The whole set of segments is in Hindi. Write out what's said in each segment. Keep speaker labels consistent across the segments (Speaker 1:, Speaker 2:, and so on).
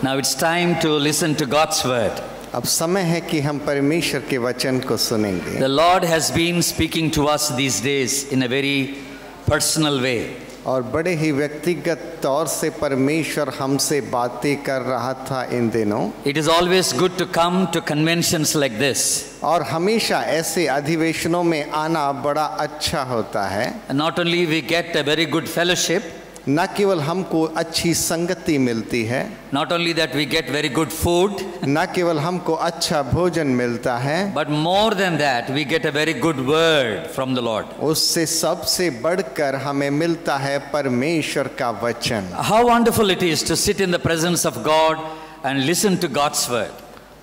Speaker 1: Now it's time to listen to God's word.
Speaker 2: अब समय है कि हम परमेश्वर के वचन को सुनेंगे।
Speaker 1: The Lord has been speaking to us these days in a very personal way.
Speaker 2: और बड़े ही व्यक्तिगत तौर से परमेश्वर हमसे बातें कर रहा था इन दिनों।
Speaker 1: It is always good to come to conventions like this.
Speaker 2: और हमेशा ऐसे अधिवेशनों में आना बड़ा अच्छा होता है।
Speaker 1: And not only we get a very good fellowship,
Speaker 2: न केवल हमको अच्छी संगति मिलती है,
Speaker 1: not only that we get very good food,
Speaker 2: न केवल हमको अच्छा भोजन मिलता है,
Speaker 1: but more than that we get a very good word from the Lord.
Speaker 2: उससे सबसे बढ़कर हमें मिलता है परमेश्वर का वचन।
Speaker 1: How wonderful it is to sit in the presence of God and listen to God's word.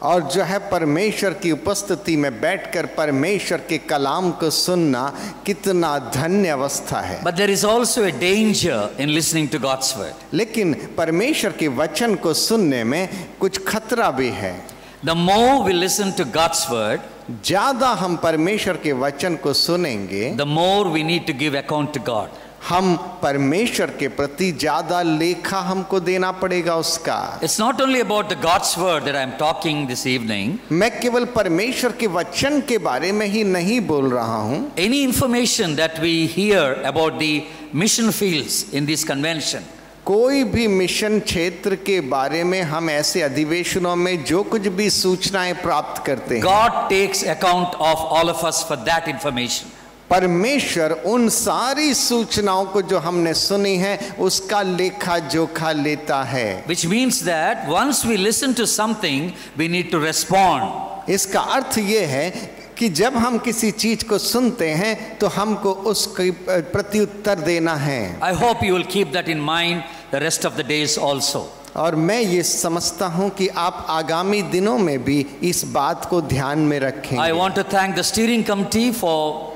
Speaker 2: और जो है परमेश्वर की उपस्थिति में बैठकर परमेश्वर के कलाम को सुनना कितना धन्य अवस्था है।
Speaker 1: But there is also a danger in listening to God's word.
Speaker 2: लेकिन परमेश्वर के वचन को सुनने में कुछ खतरा भी है।
Speaker 1: The more we listen to God's word,
Speaker 2: ज्यादा हम परमेश्वर के वचन को सुनेंगे,
Speaker 1: the more we need to give account to God.
Speaker 2: हम परमेश्वर के प्रति ज्यादा लेखा हमको देना पड़ेगा उसका।
Speaker 1: It's not only about the God's word that I am talking this evening.
Speaker 2: मैं केवल परमेश्वर के वचन के बारे में ही नहीं बोल रहा हूँ।
Speaker 1: Any information that we hear about the mission fields in this convention,
Speaker 2: कोई भी मिशन क्षेत्र के बारे में हम ऐसे अधिवेशनों में जो कुछ भी सूचनाएं प्राप्त करते हैं,
Speaker 1: God takes account of all of us for that information.
Speaker 2: परमेश्वर उन सारी सूचनाओं को जो हमने सुनी है उसका लेखा जोखा लेता है।
Speaker 1: Which means that once we listen to something, we need to respond.
Speaker 2: इसका अर्थ ये है कि जब हम किसी चीज को सुनते हैं तो हमको उसके प्रत्युत्तर देना है।
Speaker 1: I hope you will keep that in mind the rest of the days also.
Speaker 2: और मैं ये समझता हूँ कि आप आगामी दिनों में भी इस बात को ध्यान में रखेंगे।
Speaker 1: I want to thank the steering committee for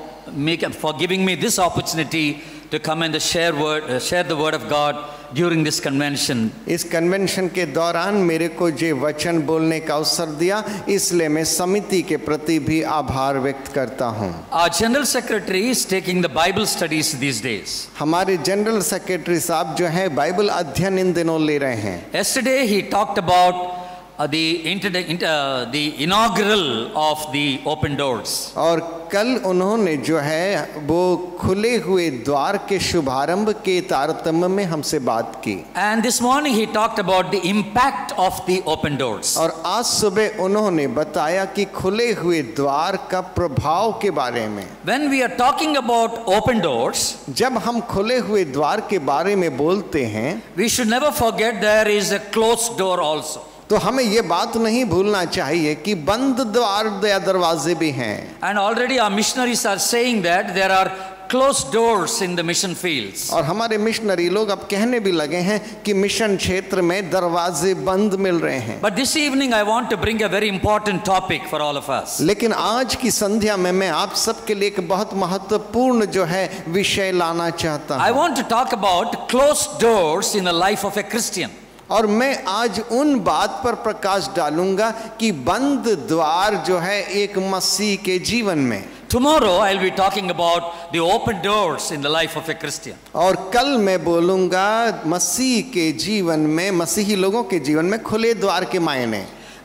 Speaker 1: giving me this opportunity to come and share the word of God during this convention.
Speaker 2: इस कन्वेंशन के दौरान मेरे को जो वचन बोलने का अवसर दिया, इसलिए मैं समिति के प्रति भी आभार व्यक्त करता हूँ।
Speaker 1: Our general secretary is taking the Bible studies these days.
Speaker 2: हमारे जनरल सेक्रेटरी साहब जो हैं बाइबल अध्ययन इन दिनों ले रहे हैं।
Speaker 1: Yesterday he talked about the inaugural of the open doors.
Speaker 2: और कल उन्होंने जो है वो खुले हुए द्वार के शुभारंभ के तारतम्य में हमसे बात की।
Speaker 1: And this morning he talked about the impact of the open doors.
Speaker 2: और आज सुबह उन्होंने बताया कि खुले हुए द्वार का प्रभाव के बारे में।
Speaker 1: When we are talking about open doors,
Speaker 2: जब हम खुले हुए द्वार के बारे में बोलते हैं,
Speaker 1: we should never forget there is a closed door also.
Speaker 2: तो हमें ये बात नहीं भूलना चाहिए कि बंद द्वार या दरवाजे भी हैं।
Speaker 1: And already our missionaries are saying that there are closed doors in the mission fields.
Speaker 2: और हमारे मिशनरी लोग अब कहने भी लगे हैं कि मिशन क्षेत्र में दरवाजे बंद मिल रहे हैं।
Speaker 1: But this evening I want to bring a very important topic for all of us.
Speaker 2: लेकिन आज की संध्या में मैं आप सबके लिए एक बहुत महत्वपूर्ण जो है विषय लाना चाहता
Speaker 1: I
Speaker 2: हूँ।
Speaker 1: want to talk about closed doors in the life of a Christian.
Speaker 2: और मैं आज उन बात पर प्रकाश डालूंगा कि बंद द्वार जो है एक मसीह के जीवन में।
Speaker 1: Tomorrow I'll be talking about the open doors in the life of a Christian.
Speaker 2: और कल मैं बोलूंगा मसीह के जीवन में, मसीही लोगों के जीवन में खुले द्वार के मायने।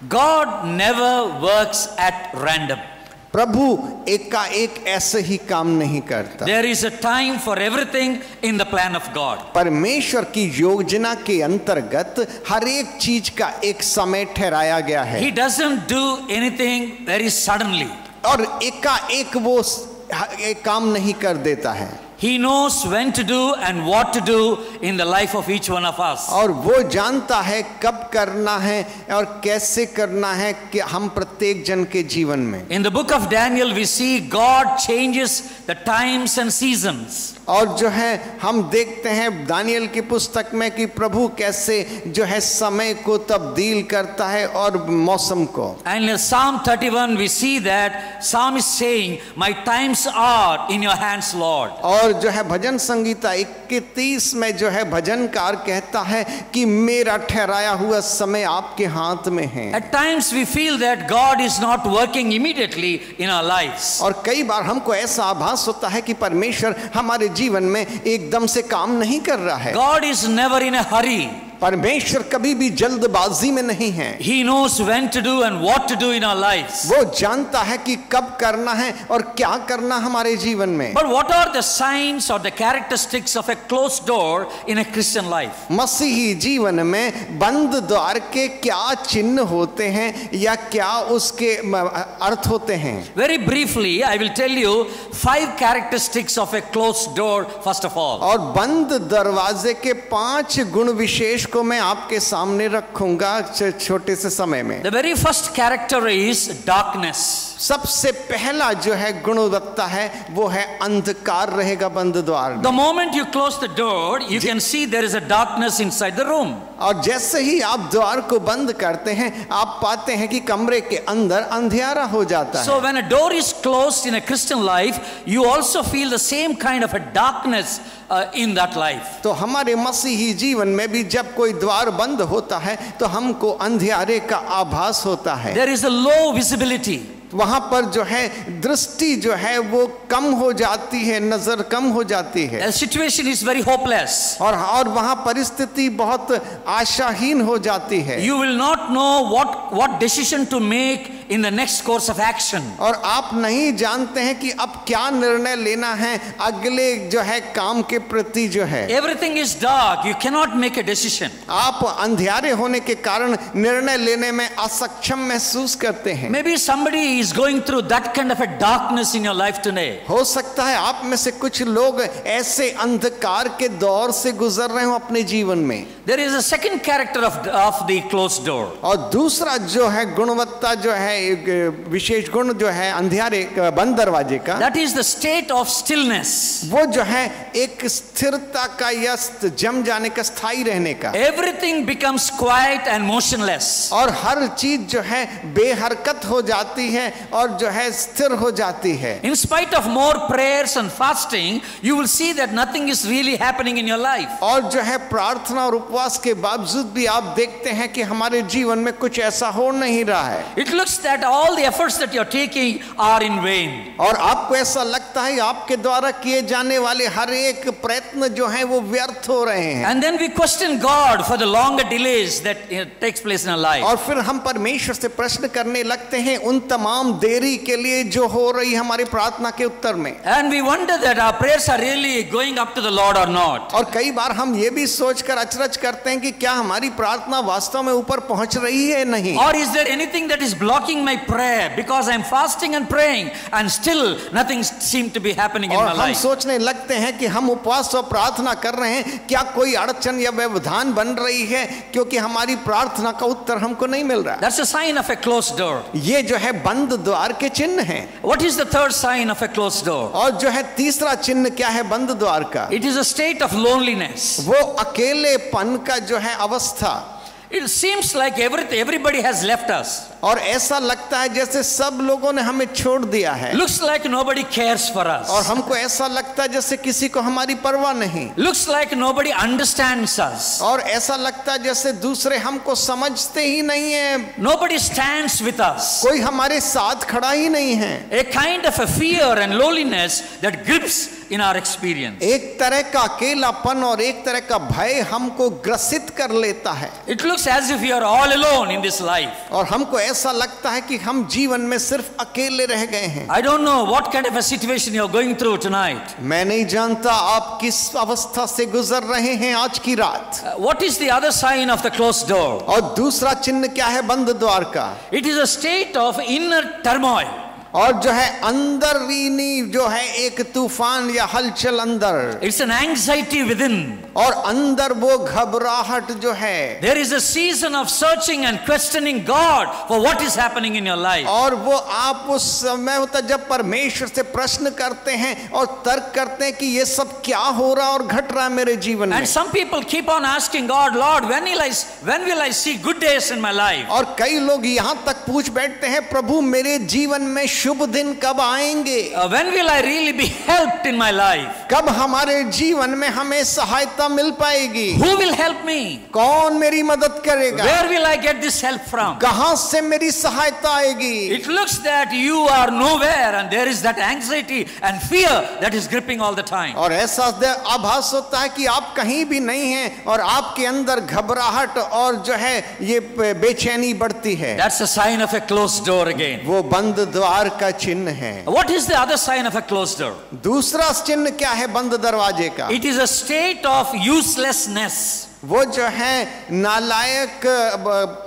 Speaker 1: God never works at random.
Speaker 2: प्रभु एकाएक ऐसे ही काम नहीं करता।
Speaker 1: There is a time for everything in the plan of God.
Speaker 2: परमेश्वर की योजना के अंतर्गत हर एक चीज का एक समय ठहराया गया है।
Speaker 1: He doesn't do anything very suddenly.
Speaker 2: और एकाएक वो एक काम नहीं कर देता है।
Speaker 1: He knows when to do and what to do in the life of each one of us.
Speaker 2: और वो जानता है कब करना है और कैसे करना है कि हम प्रत्येक जन के जीवन में।
Speaker 1: In the book of Daniel we see God changes the times and seasons.
Speaker 2: और जो है हम देखते हैं दानियल की पुस्तक में कि प्रभु कैसे जो है समय को तब्दील करता है और मौसम को।
Speaker 1: And in Psalm 31 we see that Psalm is saying, "My times are in your hands, Lord."
Speaker 2: और जो है भजन संगीता 31 में जो है भजनकार कहता है कि मेरा ठहराया हुआ समय आपके हाथ में है।
Speaker 1: At times we feel that God is not working immediately in our lives.
Speaker 2: और कई बार हमको ऐसा आभास होता है कि परमेश्वर हमारे जीवन में एकदम से काम नहीं कर रहा है।
Speaker 1: God is never in a hurry.
Speaker 2: परमेश्वर कभी भी जल्दबाजी में नहीं है।
Speaker 1: He knows when to do and what to do in our lives.
Speaker 2: वो जानता है कि कब करना है और क्या करना हमारे जीवन में।
Speaker 1: But what are the signs or the characteristics of a closed door in a Christian life?
Speaker 2: मसीही जीवन में बंद द्वार के क्या चिन्ह होते हैं या क्या उसके अर्थ होते हैं?
Speaker 1: Very briefly, I will tell you 5 characteristics of a closed door first of all.
Speaker 2: और बंद दरवाजे के 5 गुण विशेष को मैं आपके सामने रखूंगा छोटे से समय में।
Speaker 1: The very first character is darkness.
Speaker 2: सबसे पहला जो है गुणवत्ता है वो है अंधकार रहेगा बंद द्वार में।
Speaker 1: The moment you close the door, you can see there is a darkness inside the room.
Speaker 2: और जैसे ही आप द्वार को बंद करते हैं आप पाते हैं कि कमरे के अंदर अंधियारा हो जाता है।
Speaker 1: So when a door is closed in a Christian life, you also feel the same kind of a darkness in that life.
Speaker 2: तो हमारे मसीही जीवन में भी जब कोई द्वार बंद होता है तो हमको अंधियारे का आभास होता है।
Speaker 1: There is a low visibility.
Speaker 2: वहां पर जो है दृष्टि जो है वो कम हो जाती है, नजर कम हो जाती है।
Speaker 1: The situation is very hopeless.
Speaker 2: और वहां परिस्थिति बहुत आशाहीन हो जाती है।
Speaker 1: You will not know what decision to make in the next course of action.
Speaker 2: और आप नहीं जानते हैं कि अब क्या निर्णय लेना है अगले जो है काम के प्रति जो है।
Speaker 1: Everything is dark. You cannot make a decision.
Speaker 2: आप अंधियारे होने के कारण निर्णय लेने में असक्षम महसूस करते हैं।
Speaker 1: Maybe somebody is going through that kind of a darkness in your life today.
Speaker 2: हो सकता है आप में से कुछ लोग ऐसे अंधकार के दौर से गुजर रहे हो अपने जीवन में।
Speaker 1: There is a second character of the closed door.
Speaker 2: और दूसरा जो है गुणवत्ता जो है विशेष गुण जो है अंधियारे बंद दरवाजे का,
Speaker 1: That is the state of stillness.
Speaker 2: वो जो है एक स्थिरता का या जम जाने का, स्थायी रहने का।
Speaker 1: Everything becomes quiet and motionless.
Speaker 2: और हर चीज जो है बेहरकत हो जाती है और जो है स्थिर हो जाती है।
Speaker 1: In spite of more prayers and fasting, you will see that nothing is really happening in your life.
Speaker 2: और जो है प्रार्थना और उपवास के बावजूद भी आप देखते हैं कि हमारे जीवन में कुछ ऐसा हो नहीं रहा है।
Speaker 1: It looks that all the efforts that you're taking are in vain.
Speaker 2: और आपको ऐसा लगता है आपके द्वारा किए जाने वाले हर एक प्रयत्न जो है वो व्यर्थ हो रहे हैं।
Speaker 1: And then we question God for the longer delays that takes place in our life.
Speaker 2: और फिर हम परमेश्वर से प्रश्न करने लगते हैं उन तमाम देरी के लिए जो हो रही हमारी प्रार्थना के उत्तर में।
Speaker 1: And we wonder that our prayers are really going up to the Lord or not.
Speaker 2: और कई बार हम ये भी सोचकर अचरज करते हैं कि क्या हमारी प्रार्थना वास्तव में ऊपर पहुंच रही है नहीं।
Speaker 1: Or is there anything that is blocking my prayer because I'm fasting and praying and still nothing seems to be happening in
Speaker 2: और
Speaker 1: my
Speaker 2: हम
Speaker 1: life.
Speaker 2: सोचने लगते हैं कि हम उपवास और प्रार्थना कर रहे हैं, क्या कोई अड़चन या व्यवधान बन रही है क्योंकि हमारी प्रार्थना का उत्तर हमको नहीं मिल रहा।
Speaker 1: That's a sign of a closed door.
Speaker 2: ये जो है बंद द्वार के चिन्ह हैं।
Speaker 1: What is the third sign of a closed door?
Speaker 2: और जो है तीसरा चिन्ह क्या है बंद द्वार का?
Speaker 1: It is a state of loneliness.
Speaker 2: वो अकेलेपन का जो है अवस्था।
Speaker 1: It seems like everybody has left us.
Speaker 2: और ऐसा लगता है जैसे सब लोगों ने हमें छोड़ दिया है।
Speaker 1: Looks like nobody cares for us.
Speaker 2: और हमको ऐसा लगता है जैसे किसी को हमारी परवाह नहीं।
Speaker 1: Looks like nobody understands us.
Speaker 2: और ऐसा लगता है जैसे दूसरे हमको समझते ही नहीं है।
Speaker 1: Nobody stands with us.
Speaker 2: कोई हमारे साथ खड़ा ही नहीं है।
Speaker 1: A kind of a fear and loneliness that grips in our experience.
Speaker 2: एक तरह का अकेलापन और एक तरह का भय हमको ग्रसित कर लेता है।
Speaker 1: It looks as if we are all alone in this life.
Speaker 2: और हमको ऐसा लगता है कि हम जीवन में सिर्फ अकेले रह गए हैं।
Speaker 1: I don't know what kind of a situation you're going through tonight.
Speaker 2: मैं नहीं जानता आप किस अवस्था से गुजर रहे हैं आज की रात।
Speaker 1: What is the other sign of the closed door?
Speaker 2: और दूसरा चिन्ह क्या है बंद द्वार का?
Speaker 1: It is a state of inner turmoil.
Speaker 2: और जो है अंदरूनी जो है एक तूफान या हलचल अंदर।
Speaker 1: It's an anxiety within.
Speaker 2: और अंदर वो घबराहट जो है।
Speaker 1: There is a season of searching and questioning God for what is happening in your life.
Speaker 2: और वो आप उस समय होता जब परमेश्वर से प्रश्न करते हैं और तर्क करते हैं कि ये सब क्या हो रहा और घट रहा है मेरे जीवन में।
Speaker 1: And some people keep on asking God, Lord, when will I see good days in my life?
Speaker 2: और कई लोग यहाँ तक पूछ बैठते हैं प्रभु मेरे जीवन में शुभ दिन कब आएंगे?
Speaker 1: When will I really be helped in my life?
Speaker 2: कब हमारे जीवन में हमें सहायता मिल पाएगी?
Speaker 1: Who will help me?
Speaker 2: कौन मेरी मदद करेगा?
Speaker 1: Where will I get this help from?
Speaker 2: कहां से मेरी सहायता आएगी?
Speaker 1: It looks that you are nowhere and there is that anxiety and fear that is gripping all the time.
Speaker 2: और ऐसा आभास होता है कि आप कहीं भी नहीं हैं और आपके अंदर घबराहट और जो है ये बेचैनी बढ़ती है।
Speaker 1: That's a sign of a closed door again.
Speaker 2: वो बंद द्वार का चिन्ह है।
Speaker 1: What is the other sign of a closed door?
Speaker 2: दूसरा चिन्ह क्या है बंद दरवाजे का?
Speaker 1: It is a state of uselessness.
Speaker 2: वो जो है नालायक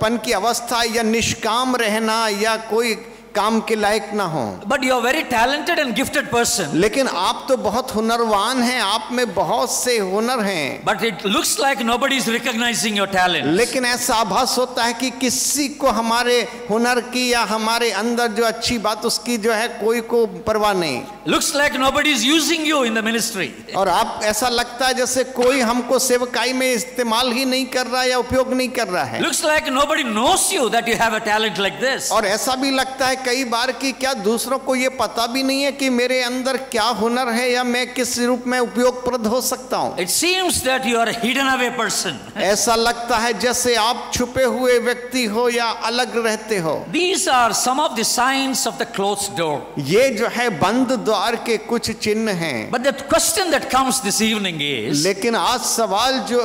Speaker 2: पन की अवस्था या निष्काम रहना या कोई काम के लायक ना हो।
Speaker 1: But you are very talented and gifted person.
Speaker 2: लेकिन आप तो बहुत हुनरवान हैं, आप में बहुत से हुनर हैं।
Speaker 1: But it looks like nobody is recognizing your talent.
Speaker 2: लेकिन ऐसा आभास होता है कि किसी को हमारे हुनर की या हमारे अंदर जो अच्छी बात उसकी जो है कोई को परवाह नहीं।
Speaker 1: Looks like nobody is using you in the ministry.
Speaker 2: और आप ऐसा लगता है जैसे कोई हमको सेवकाई में इस्तेमाल ही नहीं कर रहा या उपयोग नहीं कर रहा है।
Speaker 1: Looks like nobody knows you that you have a talent like this.
Speaker 2: और ऐसा भी लगता है कई बार कि क्या दूसरों को ये पता भी नहीं है कि मेरे अंदर क्या हुनर है या मैं किस रूप में उपयोगप्रद हो सकता हूं।
Speaker 1: It seems that you are a hidden away person.
Speaker 2: ऐसा लगता है जैसे आप छुपे हुए व्यक्ति हो या अलग रहते हो।
Speaker 1: These are some of the signs of the closed door.
Speaker 2: ये जो है बंद द्वार के कुछ चिन्ह हैं।
Speaker 1: But the question that comes this evening is,
Speaker 2: लेकिन आज सवाल जो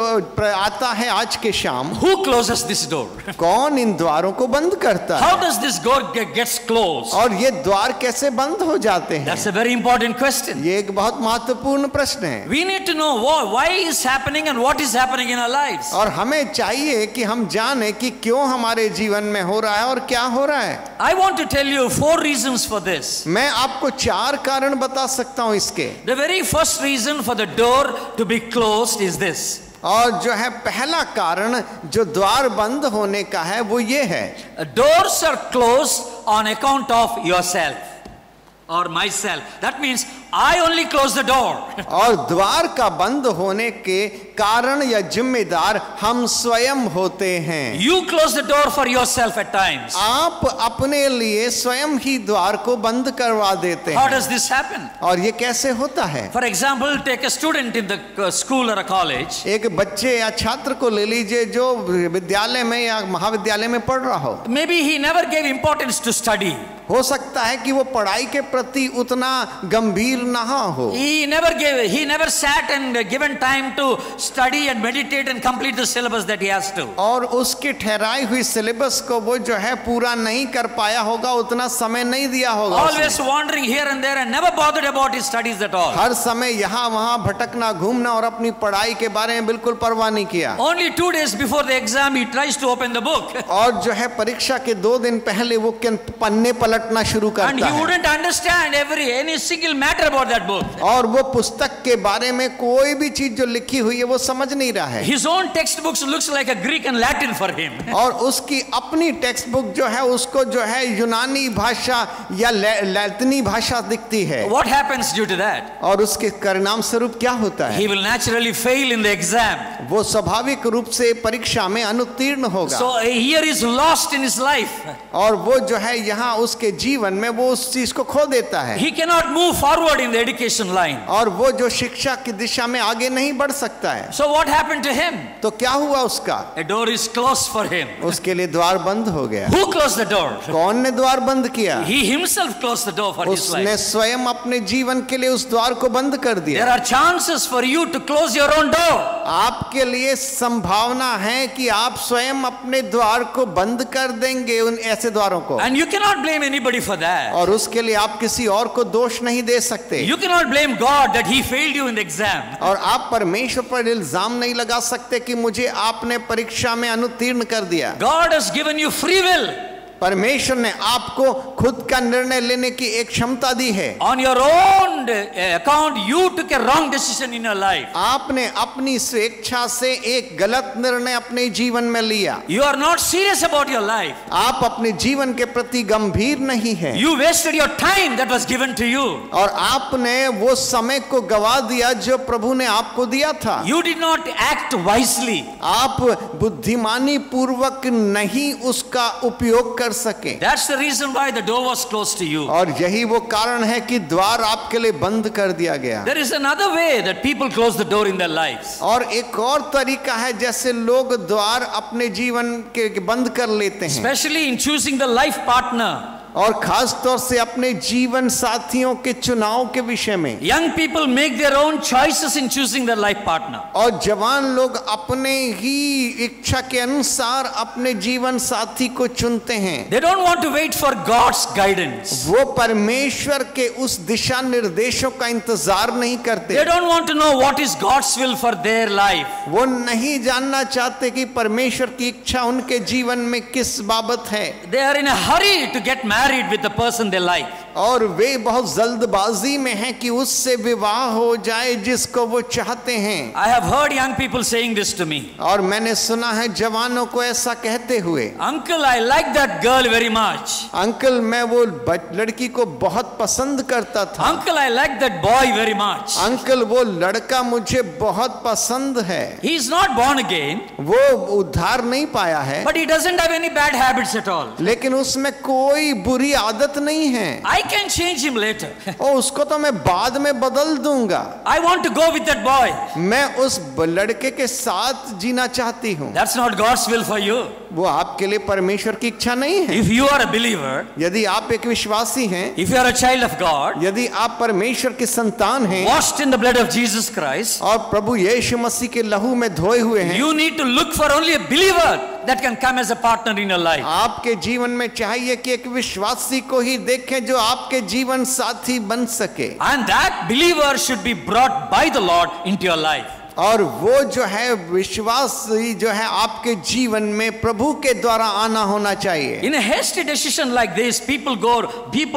Speaker 2: आता है आज के शाम,
Speaker 1: who closes this door?
Speaker 2: कौन इन द्वारों को बंद करता है?
Speaker 1: How does this door gets closed?
Speaker 2: और ये द्वार कैसे बंद हो जाते हैं?
Speaker 1: That's a very important question.
Speaker 2: ये एक बहुत महत्वपूर्ण प्रश्न है।
Speaker 1: We need to know why is happening and what is happening in our lives.
Speaker 2: और हमें चाहिए कि हम जाने कि क्यों हमारे जीवन में हो रहा है और क्या हो रहा है।
Speaker 1: I want to tell you 4 reasons for this.
Speaker 2: मैं आपको 4 कारण बता सकता हूं इसके।
Speaker 1: The very first reason for the door to be closed is this.
Speaker 2: और जो है पहला कारण जो द्वार बंद होने का है वो ये है,
Speaker 1: Doors are closed on account of yourself or myself. That means I only close the door.
Speaker 2: और द्वार का बंद होने के कारण या जिम्मेदार हम स्वयं होते हैं।
Speaker 1: You close the door for yourself at times.
Speaker 2: आप अपने लिए स्वयं ही द्वार को बंद करवा देते
Speaker 1: How
Speaker 2: हैं।
Speaker 1: does this happen?
Speaker 2: और ये कैसे होता है?
Speaker 1: For example, take a student in the school or a college.
Speaker 2: एक बच्चे या छात्र को ले लीजिए जो विद्यालय में या महाविद्यालय में पढ़ रहा हो।
Speaker 1: Maybe he never gave importance to study.
Speaker 2: हो सकता है कि वो पढ़ाई के प्रति उतना गंभीर ना हो।
Speaker 1: He never sat and given time to study and meditate and complete the syllabus that he has to.
Speaker 2: और उसकी ठहराई हुई सिलेबस को वो जो है पूरा नहीं कर पाया होगा, उतना समय नहीं दिया होगा।
Speaker 1: Always wandering here and there and never bothered about his studies at all.
Speaker 2: हर समय यहाँ वहाँ भटकना घूमना और अपनी पढ़ाई के बारे में बिल्कुल परवाह नहीं किया।
Speaker 1: Only 2 days before the exam he tries to open the book.
Speaker 2: और जो है परीक्षा के 2 दिन पहले वो पन्ने पलटना शुरू करता है।
Speaker 1: And he wouldn't understand any single matter about that book.
Speaker 2: और वो पुस्तक के बारे में कोई भी चीज जो लिखी हुई है वो समझ नहीं रहा है।
Speaker 1: His own textbooks looks like a Greek and Latin for him.
Speaker 2: और उसकी अपनी टेक्स्ट बुक जो है उसको जो है यूनानी भाषा या लैटिनी भाषा दिखती है।
Speaker 1: What happens due to that?
Speaker 2: और उसके परिणाम स्वरूप क्या होता है?
Speaker 1: He will naturally fail in the exam.
Speaker 2: वो स्वाभाविक रूप से परीक्षा में अनुत्तीर्ण होगा।
Speaker 1: So a year is lost in his life.
Speaker 2: और वो जो है यहाँ उसके जीवन में वो उस चीज को खो देता है।
Speaker 1: He cannot move forward in the education line.
Speaker 2: और वो जो शिक्षा की दिशा में आगे नहीं बढ़ सकता है।
Speaker 1: So what happened to him?
Speaker 2: तो क्या हुआ उसका?
Speaker 1: A door is closed for him.
Speaker 2: उसके लिए द्वार बंद हो गया।
Speaker 1: Who closed the door?
Speaker 2: कौन ने द्वार बंद किया?
Speaker 1: He himself closed the door for his
Speaker 2: उसने
Speaker 1: life.
Speaker 2: स्वयं अपने जीवन के लिए उस द्वार को बंद कर दिया।
Speaker 1: There are chances for you to close your own door.
Speaker 2: आपके लिए संभावना है कि आप स्वयं अपने द्वार को बंद कर देंगे उन ऐसे द्वारों को।
Speaker 1: And you cannot blame anybody for that.
Speaker 2: और उसके लिए आप किसी और को दोष नहीं दे सकते।
Speaker 1: You cannot blame God that he failed you in the exam.
Speaker 2: और आप परमेश्वर पर इल्जाम नहीं लगा सकते कि मुझे आपने परीक्षा में अनुत्तीर्ण कर दिया।
Speaker 1: God has given you free will.
Speaker 2: परमेश्वर ने आपको खुद का निर्णय लेने की एक क्षमता दी है।
Speaker 1: On your own account, you took a wrong decision in your life.
Speaker 2: आपने अपनी स्वेच्छा से एक गलत निर्णय अपने जीवन में लिया।
Speaker 1: You are not serious about your life.
Speaker 2: आप अपने जीवन के प्रति गंभीर नहीं हैं।
Speaker 1: You wasted your time that was given to you.
Speaker 2: और आपने वो समय को गवा दिया जो प्रभु ने आपको दिया था।
Speaker 1: You did not act wisely.
Speaker 2: आप बुद्धिमानी पूर्वक नहीं उसका उपयोग कर कर सके।
Speaker 1: That's the reason why the door was closed to you.
Speaker 2: और यही वो कारण है कि द्वार आपके लिए बंद कर दिया गया।
Speaker 1: There is another way that people close the door in their lives.
Speaker 2: और एक और तरीका है जैसे लोग द्वार अपने जीवन के बंद कर लेते हैं,
Speaker 1: Especially in choosing the life partner.
Speaker 2: और खास तौर से अपने जीवन साथियों के चुनाव के विषय में।
Speaker 1: Young people make their own choices in choosing their life partner.
Speaker 2: और जवान लोग अपने ही इच्छा के अनुसार अपने जीवन साथी को चुनते हैं।
Speaker 1: They don't want to wait for God's guidance.
Speaker 2: वो परमेश्वर के उस दिशा निर्देशों का इंतजार नहीं करते।
Speaker 1: They don't want to know what is God's will for their life.
Speaker 2: वो नहीं जानना चाहते कि परमेश्वर की इच्छा उनके जीवन में किस बाबत है।
Speaker 1: They are in a hurry to get married with the person they like.
Speaker 2: और वे बहुत जल्दबाजी में हैं कि उससे विवाह हो जाए जिसको वो चाहते हैं।
Speaker 1: I have heard young people saying this to me.
Speaker 2: और मैंने सुना है जवानों को ऐसा कहते हुए,
Speaker 1: Uncle, I like that girl very much.
Speaker 2: Uncle मैं वो लड़की को बहुत पसंद करता था।
Speaker 1: Uncle, I like that boy very much.
Speaker 2: Uncle वो लड़का मुझे बहुत पसंद है।
Speaker 1: He is not born again,
Speaker 2: वो उद्धार नहीं पाया है,
Speaker 1: but he doesn't have any bad habits at all.
Speaker 2: लेकिन उसमें कोई बुरी आदत नहीं है।
Speaker 1: I can change him later.
Speaker 2: और उसको तो मैं बाद में बदल दूंगा।
Speaker 1: I want to go with that boy.
Speaker 2: मैं उस लड़के के साथ जीना चाहती हूँ।
Speaker 1: That's not God's will for you.
Speaker 2: वो आपके लिए परमेश्वर की इच्छा नहीं है।
Speaker 1: If you are a believer,
Speaker 2: यदि आप एक विश्वासी हैं,
Speaker 1: if you are a child of God,
Speaker 2: यदि आप परमेश्वर के संतान हैं,
Speaker 1: washed in the blood of Jesus Christ,
Speaker 2: और प्रभु यीशु मसीह के लहू में धोए हुए हैं,
Speaker 1: you need to look for only a believer that can come as a partner in your life.
Speaker 2: आपके जीवन में चाहिए कि एक विश्वासी को ही देखें जो आपके जीवन साथी बन सके।
Speaker 1: And that believer should be brought by the Lord into your life.
Speaker 2: और वो जो है विश्वासी जो है आपके जीवन में प्रभु के द्वारा आना होना चाहिए।
Speaker 1: In a hasty decision like this, people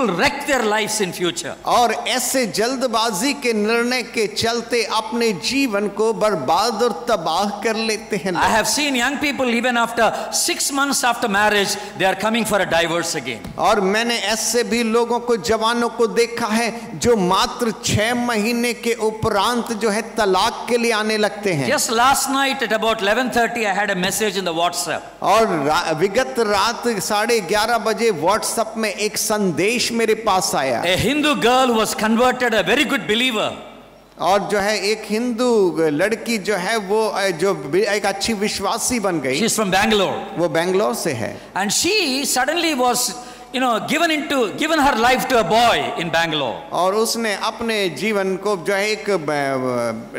Speaker 1: wreck their lives in future.
Speaker 2: और ऐसे जल्दबाजी के निर्णय के चलते अपने जीवन को बर्बाद और तबाह कर लेते हैं।
Speaker 1: I have seen young people even after 6 months after marriage, they are coming for a divorce again.
Speaker 2: और मैंने ऐसे भी लोगों को जवानों को देखा है जो मात्र 6 महीने के उपरांत जो है तलाक के लिए लगते हैं।
Speaker 1: Just last night at about 11:30 I had a message in the WhatsApp.
Speaker 2: और विगत रात 11:30 बजे व्हाट्सएप में एक संदेश मेरे पास आया।
Speaker 1: A Hindu girl was converted, a very good believer.
Speaker 2: और जो है एक हिंदू लड़की जो है वो जो एक अच्छी विश्वासी बन गई।
Speaker 1: She is from Bangalore.
Speaker 2: वो बेंगलोर से है।
Speaker 1: And she suddenly was given her life to a boy in Bangalore.
Speaker 2: और उसने अपने जीवन को जो है एक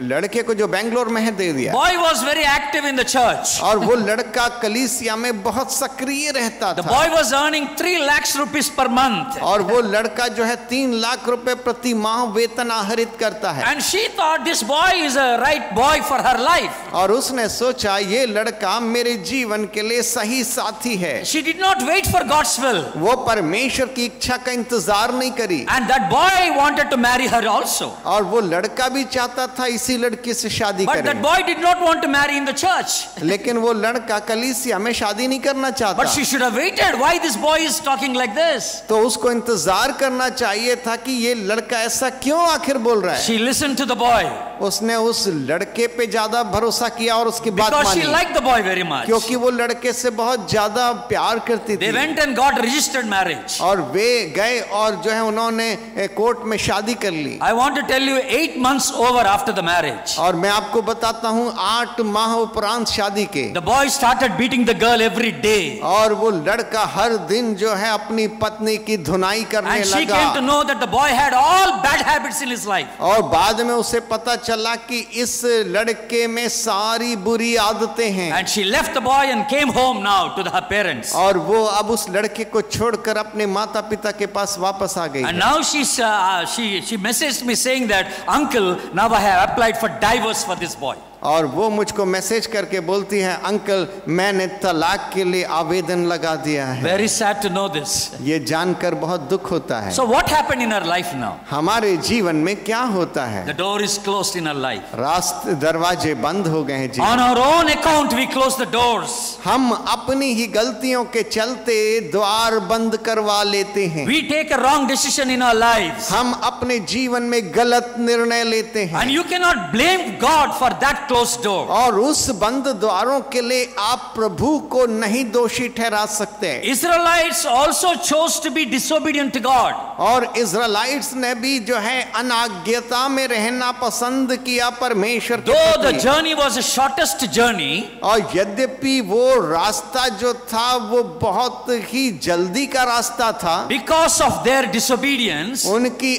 Speaker 2: लड़के को जो बेंगलोर में है दे दिया।
Speaker 1: Boy was very active in the church.
Speaker 2: और वो लड़का कलीसिया में बहुत सक्रिय रहता
Speaker 1: The
Speaker 2: था।
Speaker 1: boy was earning 3 lakhs rupees per month.
Speaker 2: और वो लड़का जो है 3 लाख रुपए प्रति माह वेतन आहरित करता है।
Speaker 1: And she thought this boy is a right boy for her life.
Speaker 2: और उसने सोचा ये लड़का मेरे जीवन के लिए सही साथी है।
Speaker 1: She did not wait for God's will.
Speaker 2: वो परमेश्वर की इच्छा का इंतजार नहीं करी।
Speaker 1: And that boy wanted to marry her also.
Speaker 2: और वो लड़का भी चाहता था इसी लड़की से शादी करे।
Speaker 1: But that boy did not want to marry in the church.
Speaker 2: लेकिन वो लड़का कलीसिया में शादी नहीं करना चाहता।
Speaker 1: But she should have waited. Why this boy is talking like this?
Speaker 2: तो उसको इंतजार करना चाहिए था कि ये लड़का ऐसा क्यों आखिर बोल रहा है।
Speaker 1: She listened to the boy.
Speaker 2: उसने उस लड़के पे ज्यादा भरोसा किया और उसकी बात
Speaker 1: Because
Speaker 2: मानी।
Speaker 1: she liked the boy very much.
Speaker 2: क्योंकि वो लड़के से बहुत ज्यादा प्यार करती
Speaker 1: They
Speaker 2: थी।
Speaker 1: went and got registered marriage.
Speaker 2: और वे गए और जो है उन्होंने कोर्ट में शादी कर ली।
Speaker 1: I want to tell you 8 months over after the marriage.
Speaker 2: और मैं आपको बताता हूँ 8 माह उपरांत शादी के।
Speaker 1: The boy started beating the girl every day.
Speaker 2: और वो लड़का हर दिन जो है अपनी पत्नी की धुनाई करने
Speaker 1: And she
Speaker 2: लगा।
Speaker 1: came to know that the boy had all bad habits in his life.
Speaker 2: और बाद में उसे पता चला कि इस लड़के में सारी बुरी आदतें हैं।
Speaker 1: And she left the boy and came home now to her parents.
Speaker 2: और वो अब उस लड़के को छोड़कर अपने माता पिता के पास वापस आ गई।
Speaker 1: And now she messaged me saying that, Uncle, now I have applied for divorce for this boy.
Speaker 2: और वो मुझको मैसेज करके बोलती है, अंकल मैंने तलाक के लिए आवेदन लगा दिया है।
Speaker 1: Very sad to know this.
Speaker 2: ये जानकर बहुत दुख होता है।
Speaker 1: So what happened in her life now?
Speaker 2: हमारे जीवन में क्या होता है?
Speaker 1: The door is closed in her life.
Speaker 2: रास्ते दरवाजे बंद हो गए हैं जी।
Speaker 1: On our own account we close the doors.
Speaker 2: हम अपनी ही गलतियों के चलते द्वार बंद करवा लेते हैं।
Speaker 1: We take a wrong decision in our lives.
Speaker 2: हम अपने जीवन में गलत निर्णय लेते हैं।
Speaker 1: And you cannot blame God for that closed door.
Speaker 2: और उस बंद द्वारों के लिए आप प्रभु को नहीं दोषी ठहरा सकते।
Speaker 1: Israelites also chose to be disobedient to God.
Speaker 2: और इज़राइलिट्स ने भी जो है अनाज्ञता में रहना पसंद किया परमेश्वर के
Speaker 1: Though the
Speaker 2: प्रति।
Speaker 1: journey was the shortest journey,
Speaker 2: और यद्यपि वो रास्ता जो था वो बहुत ही जल्दी का रास्ता था,
Speaker 1: because of their disobedience,
Speaker 2: उनकी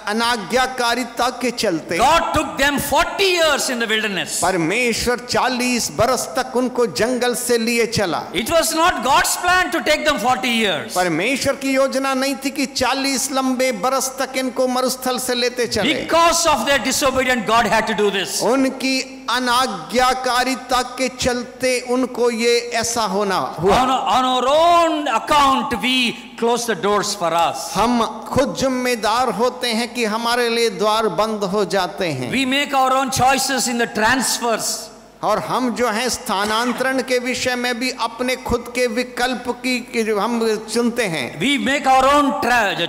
Speaker 2: अनाज्ञाकारिता के चलते
Speaker 1: God took them 40 years in the wilderness.
Speaker 2: परमेश्वर 40 बरस तक उनको जंगल से लिए चला।
Speaker 1: It was not God's plan to take them 40 years.
Speaker 2: परमेश्वर की योजना नहीं थी कि 40 लंबे बरस तक इनको मरुस्थल से लेते चले।
Speaker 1: Because of their disobedience, God had to do this.
Speaker 2: उनकी अनाज्ञाकारिता के चलते उनको ये ऐसा होना हुआ।
Speaker 1: On our own account, we close the doors for us.
Speaker 2: हम खुद जिम्मेदार होते हैं कि हमारे लिए द्वार बंद हो जाते हैं।
Speaker 1: We make our own choices in the transfers.
Speaker 2: और हम जो है स्थानांतरण के विषय में भी अपने खुद के विकल्प की जो हम चुनते हैं।
Speaker 1: We make our own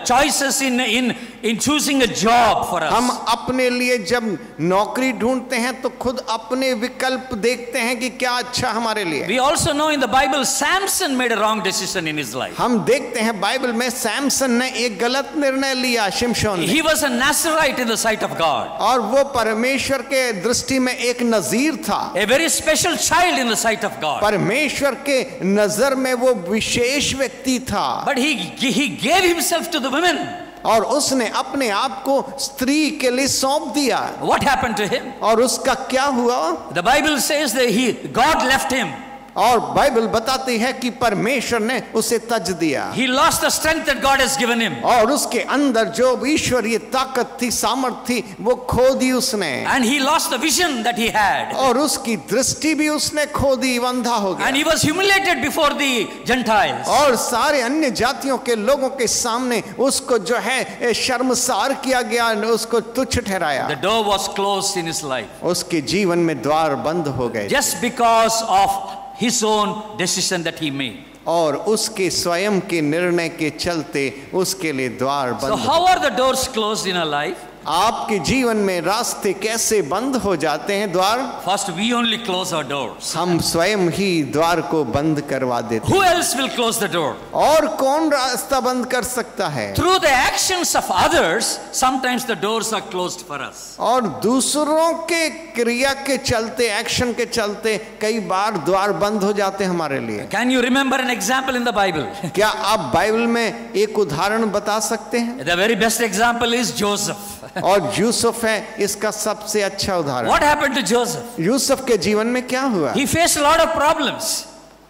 Speaker 1: choices in choosing a job for us.
Speaker 2: हम अपने लिए जब नौकरी ढूंढते हैं तो खुद अपने विकल्प देखते हैं कि क्या अच्छा हमारे लिए।
Speaker 1: We also know in the Bible Samson made a wrong decision in his life.
Speaker 2: हम देखते हैं बाइबल में सैमसन ने एक गलत निर्णय लिया। शिमशोन ने।
Speaker 1: He was a Nazarite in the sight of God.
Speaker 2: और वो परमेश्वर के दृष्टि में एक नजीर था।
Speaker 1: A very special child in the sight of God.
Speaker 2: परमेश्वर के नजर में वो विशेष व्यक्ति था।
Speaker 1: But he gave himself to the women.
Speaker 2: और उसने अपने आप को स्त्री के लिए सौंप दिया।
Speaker 1: What happened to him?
Speaker 2: और उसका क्या हुआ?
Speaker 1: The Bible says that God left him.
Speaker 2: और बाइबल बताती है कि परमेश्वर ने उसे तज दिया।
Speaker 1: He lost the strength that God has given him.
Speaker 2: और उसके अंदर जो ईश्वरीय ताकत थी, सामर्थ थी, वो खो दी उसने।
Speaker 1: And he lost the vision that he had.
Speaker 2: और उसकी दृष्टि भी उसने खो दी, अंधा हो गया।
Speaker 1: And he was humiliated before the Gentiles.
Speaker 2: और सारे अन्य जातियों के लोगों के सामने उसको जो है शर्मसार किया गया, उसको तुच्छ ठहराया।
Speaker 1: The door was closed in his life.
Speaker 2: उसके जीवन में द्वार बंद हो गए।
Speaker 1: Just because of his own decision that he made.
Speaker 2: और उसके स्वयं के निर्णय के चलते उसके लिए द्वार बंद।
Speaker 1: So how are the doors closed in our life?
Speaker 2: आपके जीवन में रास्ते कैसे बंद हो जाते हैं द्वार?
Speaker 1: First, we only close our doors.
Speaker 2: हम स्वयं ही द्वार को बंद करवा देते
Speaker 1: Who
Speaker 2: हैं।
Speaker 1: else will close the door?
Speaker 2: और कौन रास्ता बंद कर सकता है?
Speaker 1: Through the actions of others, sometimes the doors are closed for us.
Speaker 2: और दूसरों के क्रिया के चलते, एक्शन के चलते कई बार द्वार बंद हो जाते हैं हमारे लिए।
Speaker 1: Can you remember an example in the Bible?
Speaker 2: क्या आप बाइबल में एक उदाहरण बता सकते हैं?
Speaker 1: The very best example is Joseph.
Speaker 2: और यूसुफ है इसका सबसे अच्छा उदाहरण।
Speaker 1: What happened to Joseph?
Speaker 2: Yusuf के जीवन में क्या हुआ?
Speaker 1: He faced a lot of problems.